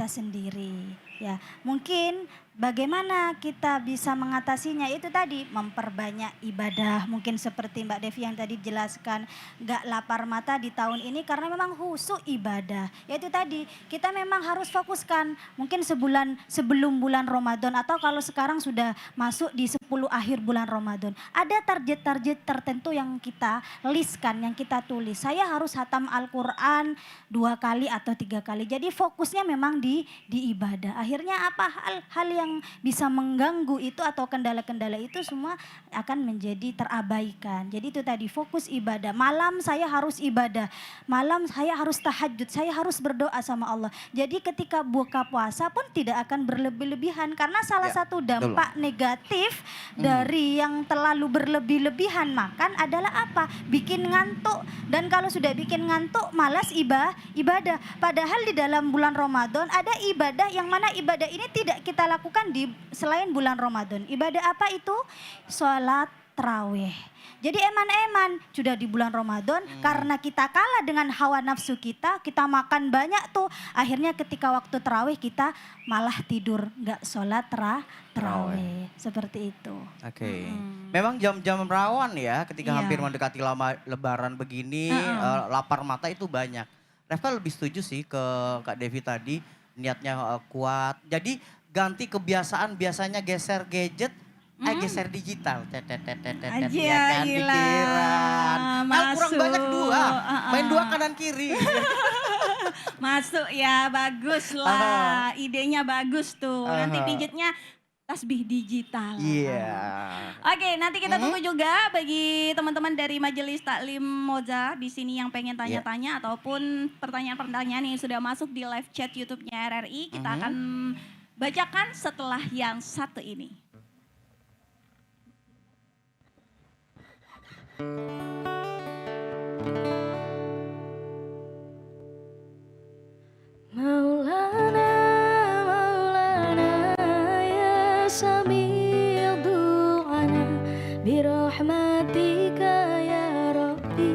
sendiri. Ya, mungkin bagaimana kita bisa mengatasinya itu tadi memperbanyak ibadah. Mungkin seperti Mbak Devi yang tadi jelaskan, gak lapar mata di tahun ini karena memang khusyuk ibadah. Yaitu tadi kita memang harus fokuskan mungkin sebulan sebelum bulan Ramadan atau kalau sekarang sudah masuk di 10 akhir bulan Ramadan. Ada target-target tertentu yang kita listkan, yang kita tulis. Saya harus hatam Al-Quran 2 kali atau 3 kali. Jadi fokusnya memang gampang di ibadah. Akhirnya apa hal-hal yang bisa mengganggu itu atau kendala-kendala itu semua akan menjadi terabaikan. Jadi itu tadi fokus ibadah. Malam saya harus ibadah, malam saya harus tahajud, saya harus berdoa sama Allah. Jadi ketika buka puasa pun tidak akan berlebih-lebihan karena salah satu dampak negatif dari yang terlalu berlebih-lebihan makan adalah apa? Bikin ngantuk, dan kalau sudah bikin ngantuk malas ibadah. Padahal di dalam bulan Ramadan ada ibadah yang mana ibadah ini tidak kita lakukan di selain bulan Ramadan. Ibadah apa itu? Sholat tarawih. Jadi eman-eman sudah di bulan Ramadan karena kita kalah dengan hawa nafsu kita makan banyak tuh. Akhirnya ketika waktu tarawih kita malah tidur, nggak sholat tarawih. Seperti itu. Oke. Memang jam-jam rawan ya ketika hampir mendekati lebaran begini, lapar mata itu banyak. Reva lebih setuju sih ke Kak Devi tadi, niatnya kuat. Jadi ganti kebiasaan biasanya geser gadget, geser digital. Aja, Ya kan, gila. pikiran. Kurang Masuk. banyak dua, main dua kanan kiri. Masuk ya, bagus lah. Idenya bagus tuh. Nanti pijitnya tasbih digital. Iya. Oke, nanti kita tunggu juga bagi teman-teman dari Majelis Taklim Moza di sini yang pengen tanya-tanya ataupun pertanyaan-pertanyaan yang sudah masuk di live chat YouTube-nya RRI. Kita akan bacakan setelah yang satu ini. Maulana, Maulana, ya samil du'ana, birahmatika ya Rabbi,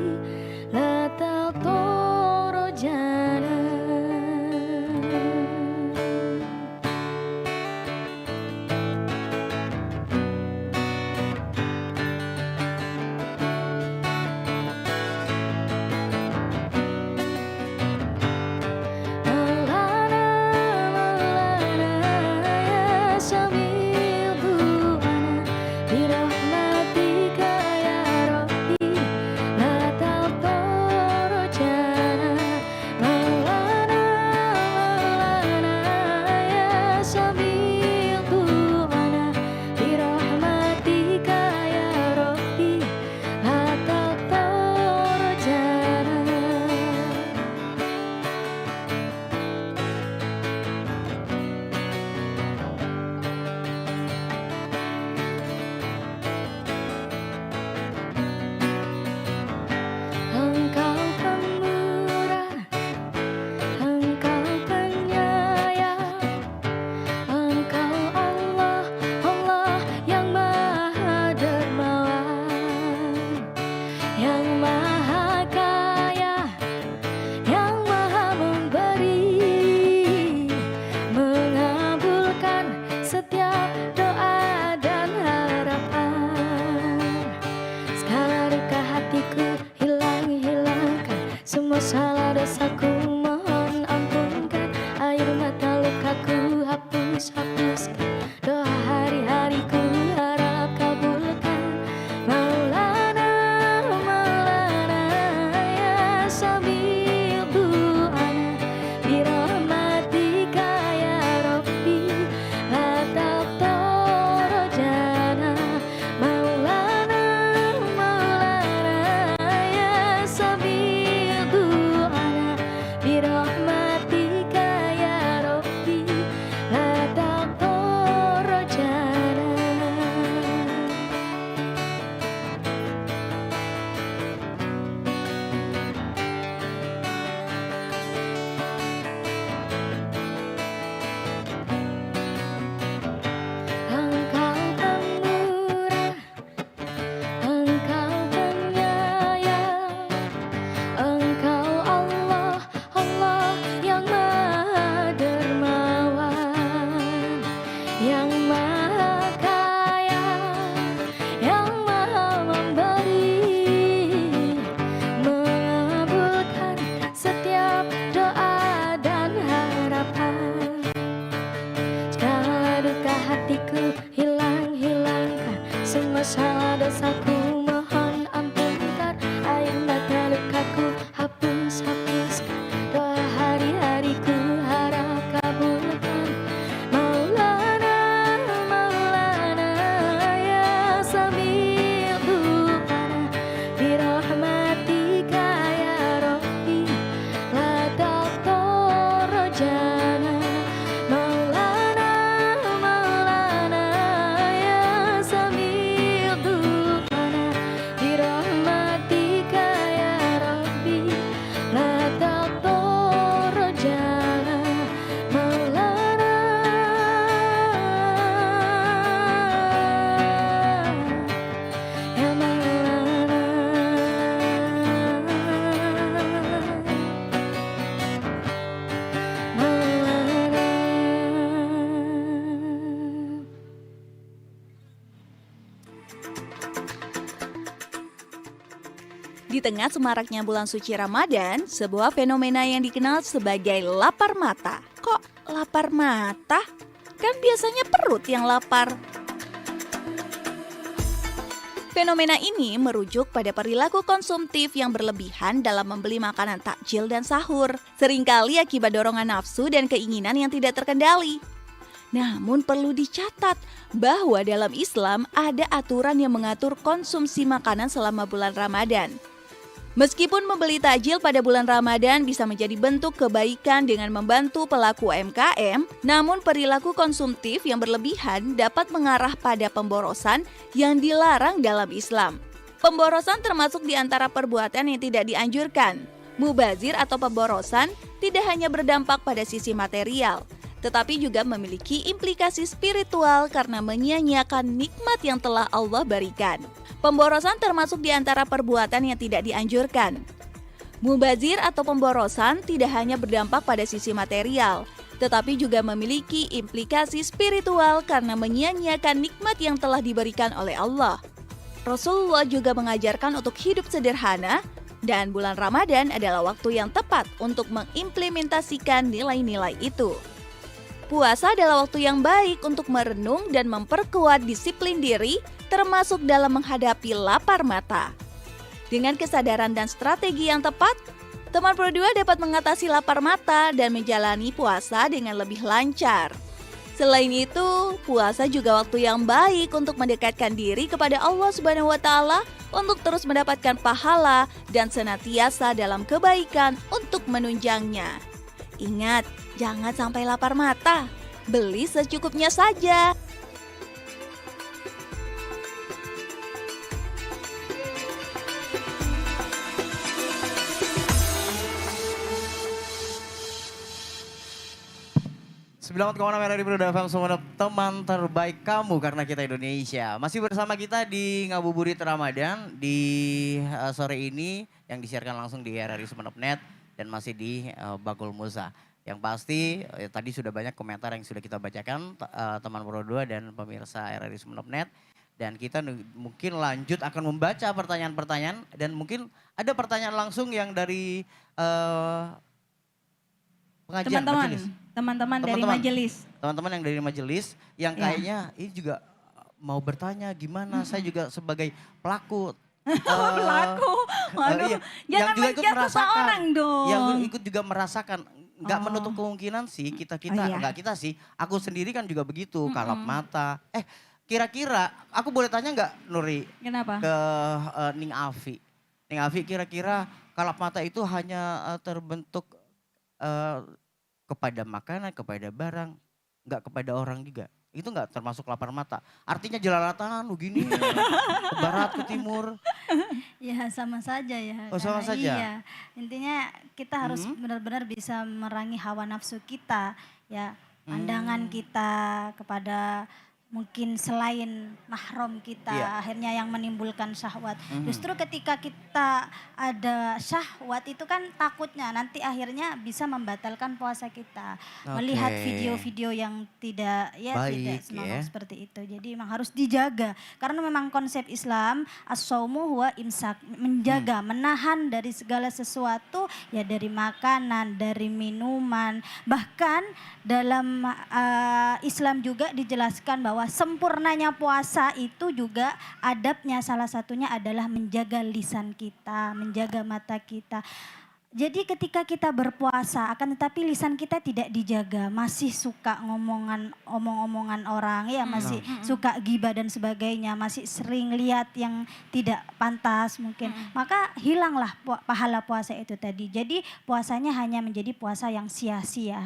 la tatorjana. Maulana, Maulana, ya samil du'ana, birahmatika ya Rabbi, la tatorjana. Maulana, Maulana, ya samil du'ana, birahmatika ya Rabbi, la tatorjana. Engkau pemurah, Engkau penyayang, Di tengah semaraknya bulan suci Ramadan, sebuah fenomena yang dikenal sebagai lapar mata. Kok lapar mata? Kan biasanya perut yang lapar. Fenomena ini merujuk pada perilaku konsumtif yang berlebihan dalam membeli makanan takjil dan sahur. Seringkali akibat dorongan nafsu dan keinginan yang tidak terkendali. Namun perlu dicatat bahwa dalam Islam ada aturan yang mengatur konsumsi makanan selama bulan Ramadan. Meskipun membeli takjil pada bulan Ramadan bisa menjadi bentuk kebaikan dengan membantu pelaku UMKM, namun perilaku konsumtif yang berlebihan dapat mengarah pada pemborosan yang dilarang dalam Islam. Pemborosan termasuk di antara perbuatan yang tidak dianjurkan. Mubazir atau pemborosan tidak hanya berdampak pada sisi material, tetapi juga memiliki implikasi spiritual karena menyia-nyiakan nikmat yang telah Allah berikan. Pemborosan termasuk di antara perbuatan yang tidak dianjurkan. Mubazir atau pemborosan tidak hanya berdampak pada sisi material, tetapi juga memiliki implikasi spiritual karena menyia-nyiakan nikmat yang telah diberikan oleh Allah. Rasulullah juga mengajarkan untuk hidup sederhana, dan bulan Ramadan adalah waktu yang tepat untuk mengimplementasikan nilai-nilai itu. Puasa adalah waktu yang baik untuk merenung dan memperkuat disiplin diri, termasuk dalam menghadapi lapar mata. Dengan kesadaran dan strategi yang tepat, teman Pro 2 dapat mengatasi lapar mata dan menjalani puasa dengan lebih lancar. Selain itu, puasa juga waktu yang baik untuk mendekatkan diri kepada Allah Subhanahu wa Ta'ala untuk terus mendapatkan pahala dan senantiasa dalam kebaikan untuk menunjangnya. Ingat, jangan sampai lapar mata. Beli secukupnya saja. Selamat kemana dari Pro FM semua teman terbaik kamu karena kita Indonesia. Masih bersama kita di Ngabuburit Ramadan di sore ini yang disiarkan langsung di RRI Sumeneb.net dan masih di Bakul Musa. Yang pasti tadi sudah banyak komentar yang sudah kita bacakan teman Pro 2 dan pemirsa RRI Sumeneb.net. Dan kita mungkin lanjut akan membaca pertanyaan-pertanyaan dan mungkin ada pertanyaan langsung yang dari pengajian majelis. Teman-teman dari majelis. Teman-teman yang dari majelis yang kayaknya ini juga mau bertanya gimana saya juga sebagai pelaku. Pelaku, waduh, Iya, jangan yang juga ikut menjatuh merasakan, seorang dong. yang ikut juga merasakan, nggak menutup kemungkinan sih nggak kita sih, aku sendiri kan juga begitu, kalap mata. Kira-kira aku boleh tanya nggak Nuri? Kenapa? Ke Ning Afi. Ning Afi kira-kira kalap mata itu hanya terbentuk kepada makanan, kepada barang, nggak kepada orang juga. Itu nggak termasuk lapar mata. Artinya jelalatan begini, ke barat, ke timur. Ya sama saja ya. Oh, sama Karena saja. Iya, intinya kita harus benar-benar bisa memerangi hawa nafsu kita, ya pandangan kita kepada mungkin selain mahram kita, Iya. akhirnya yang menimbulkan syahwat. Justru ketika kita ada syahwat itu kan takutnya nanti akhirnya bisa membatalkan puasa kita. Melihat Oke. video-video yang tidak Baik, tidak senonoh ya. seperti itu. Jadi memang harus dijaga karena memang konsep Islam as-saumu huwa imsak, menjaga, menahan dari segala sesuatu, ya dari makanan, dari minuman. Bahkan dalam Islam juga dijelaskan bahwa sempurnanya puasa itu juga adabnya salah satunya adalah menjaga lisan kita, menjaga mata kita. Jadi ketika kita berpuasa akan tetapi lisan kita tidak dijaga, masih suka omong-omongan orang, ya masih suka gibah dan sebagainya, masih sering lihat yang tidak pantas mungkin. Maka hilanglah pahala puasa itu tadi. Jadi puasanya hanya menjadi puasa yang sia-sia,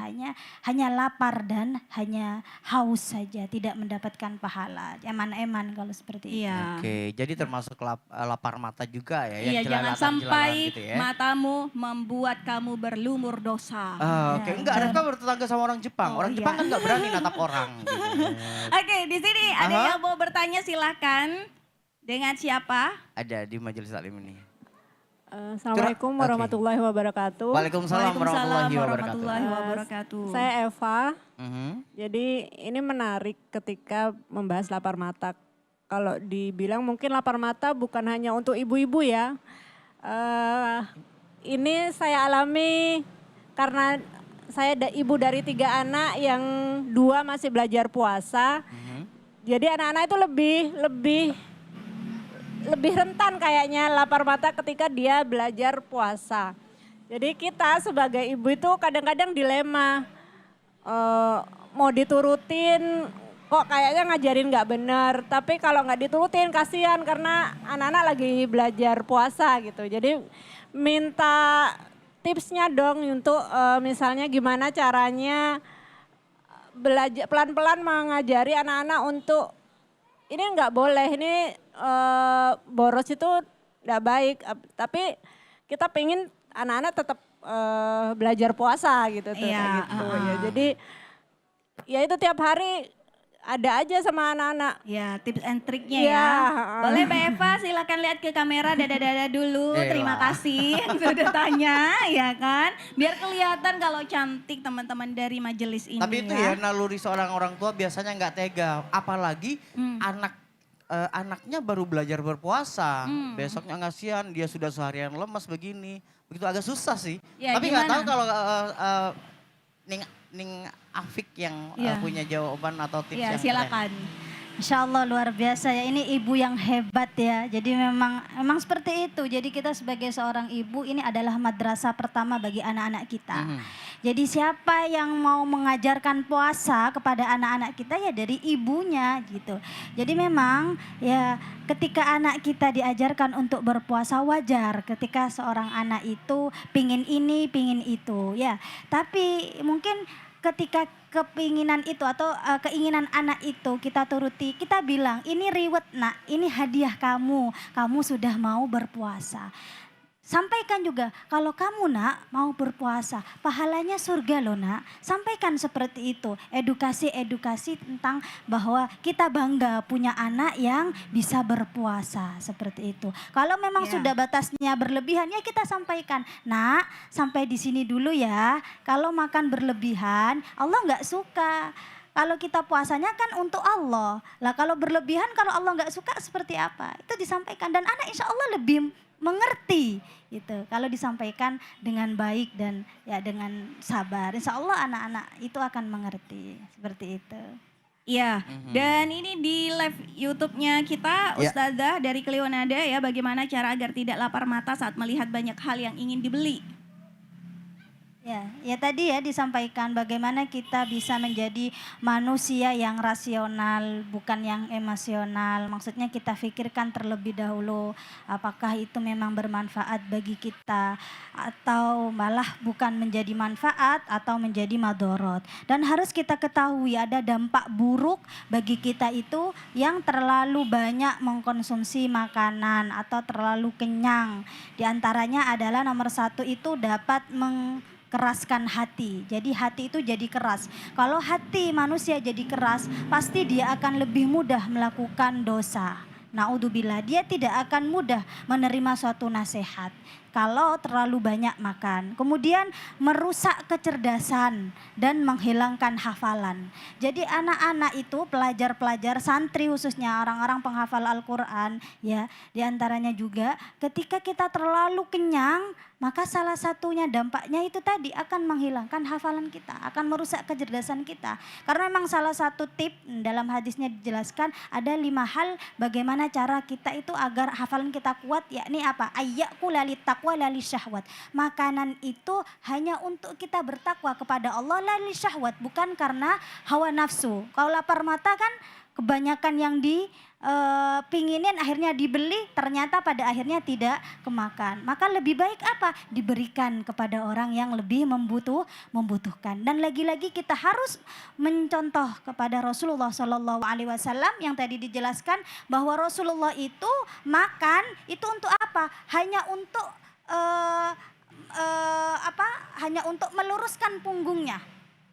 hanya lapar dan hanya haus saja, tidak mendapatkan pahala. Eman-eman kalau seperti itu. Iya. Oke, jadi termasuk lapar mata juga ya. Iya, yang jangan jelalatan-jelalatan sampai gitu ya. matamu membuat kamu berlumur dosa. Oke, enggak, Rifka bertetangga sama orang Jepang. Oh, Orang iya. Jepang kan enggak berani natap orang. Gitu. Oke, di sini ada Aha. yang mau bertanya silahkan. Dengan siapa? Ada di majelis taklim ini. Assalamualaikum Oke. warahmatullahi wabarakatuh. Waalaikumsalam warahmatullahi wabarakatuh. warahmatullahi wabarakatuh. Saya Eva. Mhm. Jadi ini menarik ketika membahas lapar mata. Kalau dibilang mungkin lapar mata bukan hanya untuk ibu-ibu ya. Ini saya alami karena saya ibu dari 3 anak yang 2 masih belajar puasa. Jadi anak-anak itu lebih rentan kayaknya lapar mata ketika dia belajar puasa. Jadi kita sebagai ibu itu kadang-kadang dilema, mau diturutin kok kayaknya ngajarin nggak benar. Tapi kalau nggak diturutin kasihan karena anak-anak lagi belajar puasa gitu. Jadi minta tipsnya dong untuk misalnya gimana caranya belajar pelan-pelan mengajari anak-anak untuk ini nggak boleh, ini boros itu nggak baik. Tapi kita pengen anak-anak tetap belajar puasa gitu. Iya, Gitu. Ya, jadi ya itu tiap hari ada aja sama anak-anak. Ya, tips and triknya Iya, ya. Boleh Mbak Eva silakan lihat ke kamera dada-dada dulu. Elah. Terima kasih yang sudah tanya ya kan. Biar kelihatan kalau cantik teman-teman dari majelis ini. Tapi itu ya naluri seorang orang tua biasanya nggak tega. Apalagi anaknya baru belajar berpuasa. Besoknya ngasihan dia sudah seharian lemas begini. Begitu agak susah sih. Ya, Tapi nggak tahu gimana? kalau Ning Afik yang Ya. punya jawaban atau tips Ya, yang silakan. Insya Allah luar biasa ya, ini ibu yang hebat ya. Jadi memang seperti itu. Jadi kita sebagai seorang ibu ini adalah madrasah pertama bagi anak-anak kita. Jadi siapa yang mau mengajarkan puasa kepada anak-anak kita ya dari ibunya gitu. Jadi memang ya ketika anak kita diajarkan untuk berpuasa wajar ketika seorang anak itu pingin ini, pingin itu ya. Tapi mungkin ketika kepinginan itu atau keinginan anak itu kita turuti, kita bilang ini reward nak, ini hadiah kamu sudah mau berpuasa. Sampaikan juga, kalau kamu nak mau berpuasa, pahalanya surga loh nak. Sampaikan seperti itu, edukasi tentang bahwa kita bangga punya anak yang bisa berpuasa seperti itu. Kalau memang sudah batasnya berlebihan, ya kita sampaikan, nak sampai di sini dulu ya. Kalau makan berlebihan, Allah nggak suka. Kalau kita puasanya kan untuk Allah. Lah kalau berlebihan, kalau Allah nggak suka seperti apa? Itu disampaikan dan anak insya Allah lebih mengerti gitu. Kalau disampaikan dengan baik dan ya dengan sabar, insya Allah anak-anak itu akan mengerti seperti itu. Iya, dan ini di live YouTube-nya kita Ya. Ustazah dari Cleonada ya, bagaimana cara agar tidak lapar mata saat melihat banyak hal yang ingin dibeli. Ya tadi ya disampaikan bagaimana kita bisa menjadi manusia yang rasional, bukan yang emosional. Maksudnya kita pikirkan terlebih dahulu apakah itu memang bermanfaat bagi kita atau malah bukan menjadi manfaat atau menjadi madorot. Dan harus kita ketahui ada dampak buruk bagi kita itu yang terlalu banyak mengkonsumsi makanan atau terlalu kenyang. Di antaranya adalah nomor 1 itu dapat keraskan hati. Jadi hati itu jadi keras. Kalau hati manusia jadi keras, pasti dia akan lebih mudah melakukan dosa. Naudzubillah, dia tidak akan mudah menerima suatu nasihat kalau terlalu banyak makan. Kemudian merusak kecerdasan dan menghilangkan hafalan. Jadi anak-anak itu pelajar-pelajar santri khususnya orang-orang penghafal Al-Quran ya, diantaranya juga ketika kita terlalu kenyang, maka salah satunya dampaknya itu tadi akan menghilangkan hafalan kita, akan merusak kecerdasan kita. Karena memang salah satu tip dalam hadisnya dijelaskan ada 5 hal bagaimana cara kita itu agar hafalan kita kuat, yakni apa? Ayyakula littaqwa lali syahwat. Makanan itu hanya untuk kita bertakwa kepada Allah lali syahwat, bukan karena hawa nafsu. Kalau lapar mata kan kebanyakan yang pinginin akhirnya dibeli, ternyata pada akhirnya tidak kemakan. Maka lebih baik apa? Diberikan kepada orang yang lebih membutuhkan. Dan lagi-lagi kita harus mencontoh kepada Rasulullah SAW yang tadi dijelaskan bahwa Rasulullah itu makan itu untuk apa? Hanya untuk hanya untuk meluruskan punggungnya.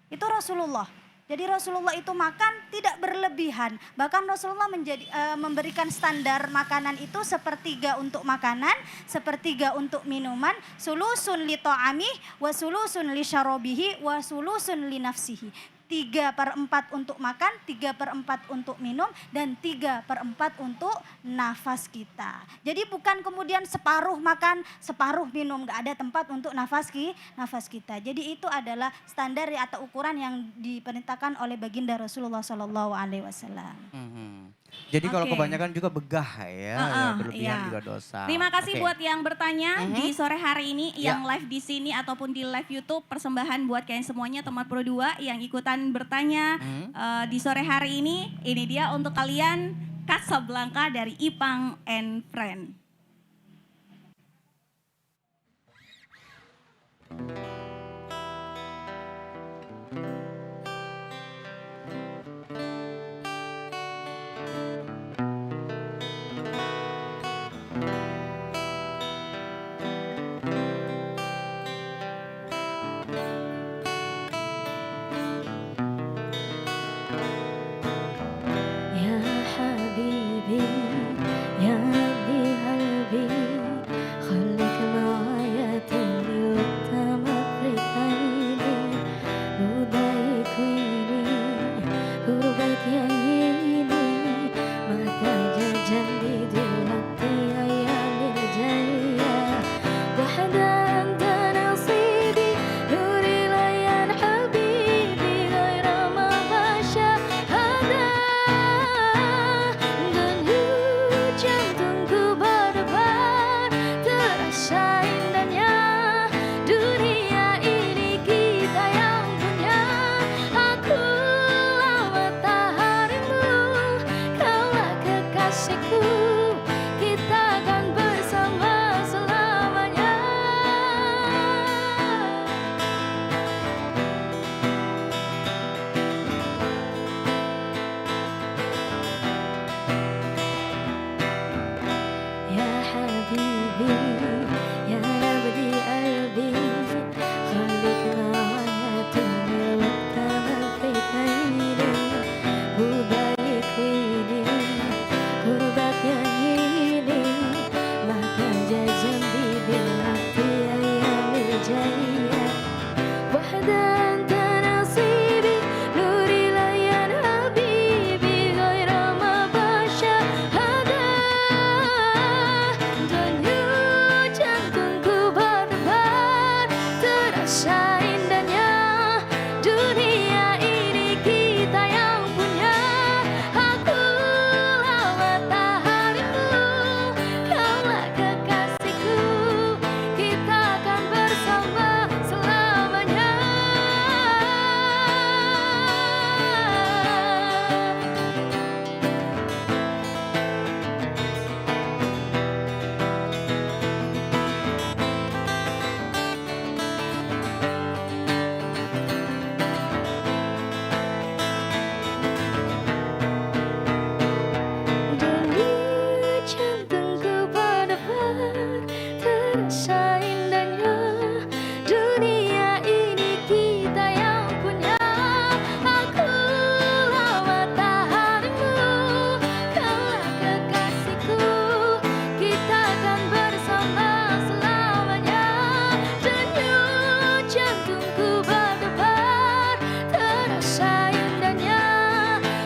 Itu Rasulullah. Jadi Rasulullah itu makan tidak berlebihan. Bahkan Rasulullah memberikan standar makanan itu 1/3 untuk makanan, 1/3 untuk minuman, sulusun li ta'amih, wa sulusun li syarobihi, wa sulusun li nafsihi. 3/4 untuk makan, 3/4 untuk minum, dan 3/4 untuk nafas kita. Jadi bukan kemudian separuh makan, separuh minum, nggak ada tempat untuk nafas kita. Jadi itu adalah standar atau ukuran yang diperintahkan oleh baginda Rasulullah SAW. Jadi kalau Oke. kebanyakan juga begah ya, berlebihan iya. juga dosa. Terima kasih Oke. buat yang bertanya di sore hari ini, Ya. yang live di sini ataupun di live YouTube. Persembahan buat kalian semuanya, Teman Pro 2 yang ikutan bertanya di sore hari ini. Ini dia untuk kalian, Casablanca dari Ipang and Friend. يا حبيبي يا ربي قلبي خليك معايا تاني وتمر عيني وضايق ويني قربك يا عيني محتاجة جنبي دلوقتي أيام الجاية وحدة أنت نصيبي نوري ليان حبيبي غير ما بشاهده dan jantungku berdebar terasa indahnya dunia ini kita yang punya aku mataharimu kaulah kekasihku kita akan bersama selamanya. يا حبيبي يا نبض قلبي خليك معايا طول وقت ما في عيني وضايق ويني قربك يا عيني محتاجة جنبي دلوقتي أيام الجاية وحدة أنت نصيبي نوري ليان حبيبي غير ما بشاهده denyut jantungku berdebar terasa indahnya dunia ini kita yang punya akulah mataharimu kaulah kekasihku kita akan bersama selamanya. Denyut jantungku berdebar terasa indahnya dunia ini kita yang punya akulah mataharimu kaulah kekasihku kita akan bersama selamanya. Denyut jantungku berdebar terasa indahnya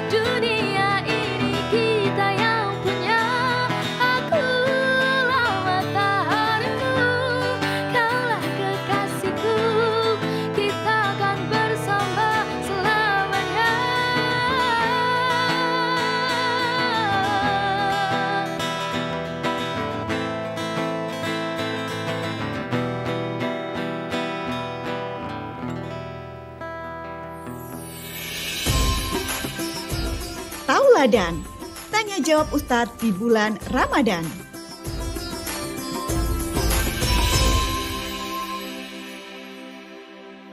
dunia ini kita yang punya akulah mataharimu kaulah kekasihku kita akan bersama selamanya. Tauladan, tanya jawab Ustadz di bulan Ramadan.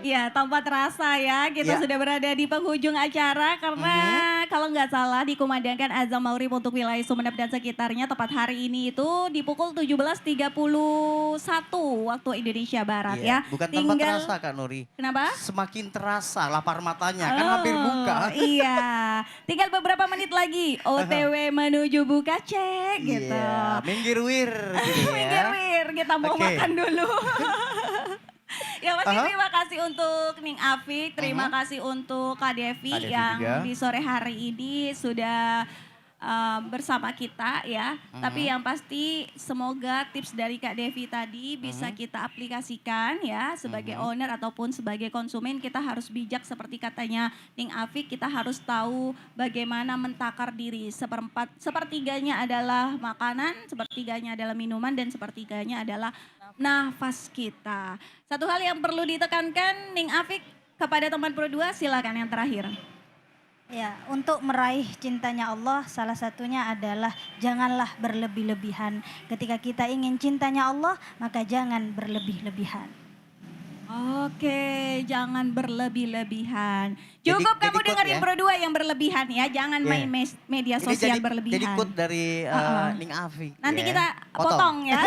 Ya, tanpa terasa ya, kita Ya. sudah berada di penghujung acara karena kalau nggak salah dikumandangkan azan maghrib untuk wilayah Sumeneb dan sekitarnya tepat hari ini itu di pukul 17.31 waktu Indonesia Barat ya. Bukan tanpa terasa Kak Nuri. Kenapa? Semakin terasa lapar matanya, kan hampir buka. Iya, tinggal beberapa menit lagi OTW menuju buka cek gitu. Iya, minggir wir gitu ya. Minggir wir, kita mau Oke. makan dulu. Ya pasti terima kasih untuk Ning Afik, terima kasih untuk Kak Devi Kak Devi yang juga. di sore hari ini sudah bersama kita ya. Tapi yang pasti semoga tips dari Kak Devi tadi bisa kita aplikasikan ya sebagai owner ataupun sebagai konsumen. Kita harus bijak seperti katanya Ning Afik, kita harus tahu bagaimana mentakar diri. Sepertiganya adalah makanan, sepertiganya adalah minuman, dan sepertiganya adalah nafas kita. Satu hal yang perlu ditekankan Ning Afik kepada teman Pro 2, silakan yang terakhir. Ya, untuk meraih cintanya Allah salah satunya adalah janganlah berlebih-lebihan. Ketika kita ingin cintanya Allah, maka jangan berlebih-lebihan. Oke, jangan berlebih-lebihan. Jadi- Cukup kamu jadi quote dengerin ya. Pro 2 yang berlebihan ya, jangan Iya. main media sosial berlebihan. Jadi quote dari Ning Afik. Nanti ya. kita potong ya.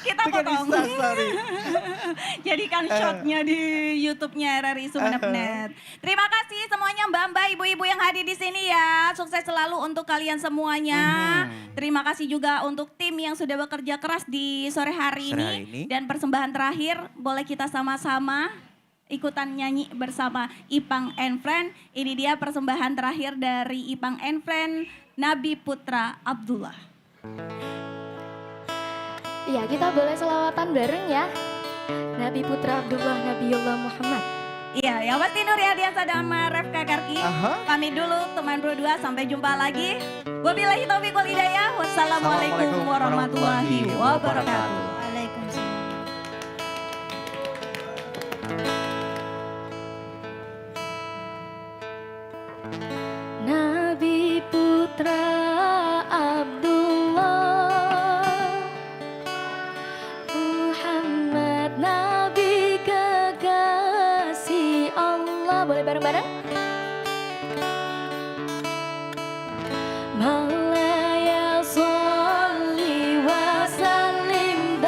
kita Bikin potong. Instastory. Jadikan shotnya di YouTube-nya RRI Sumeneb.net. Terima kasih semuanya mbak-mbak, ibu-ibu yang hadir di sini ya. Sukses selalu untuk kalian semuanya. Terima kasih juga untuk tim yang sudah bekerja keras di sore hari Sore ini. hari ini. Dan persembahan terakhir, boleh kita sama-sama ikutan nyanyi bersama Ipang and Friend. Ini dia persembahan terakhir dari Ipang and Friend, Nabi Putra Abdullah. Iya, kita boleh selawatan bareng ya. Nabi Putra Abdullah Nabiullah Muhammad. Iya, yang pasti Nur Hadiansa dan Refka Karki. Pamit dulu teman Pro 2, sampai jumpa lagi. Wabillahi taufiq wal hidayah. Wassalamualaikum warahmatullahi wabarakatuh. Waalaikumsalam. Nabi Putra Abdullah Muhammad Nabi kekasih Allah. Boleh bareng-bareng? Maulaya sholli wa sallim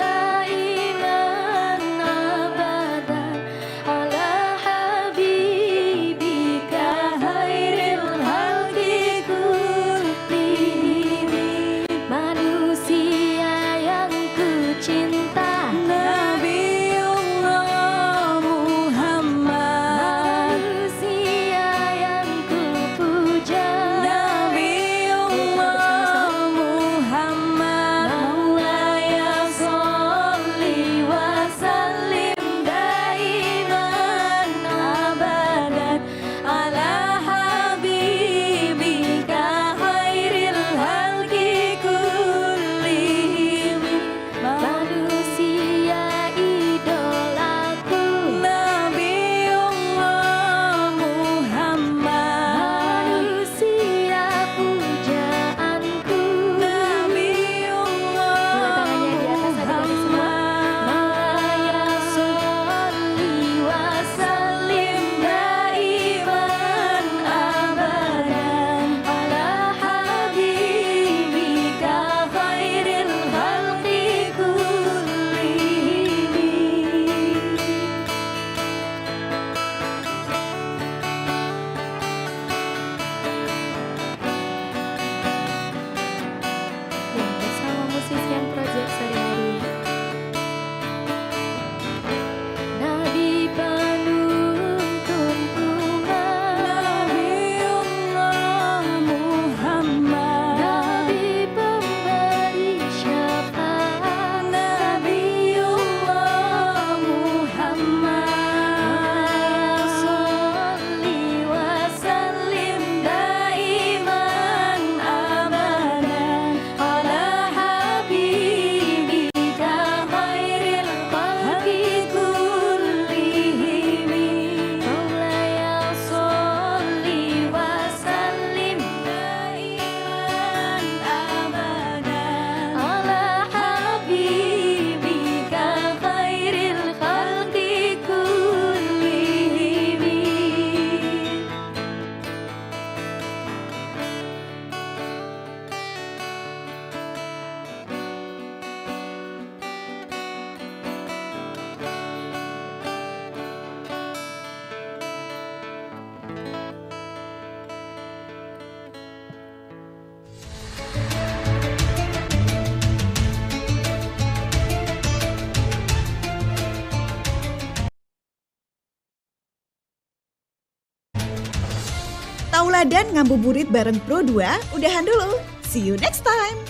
Tauladan ngabuburit bareng Pro 2, udahan dulu. See you next time.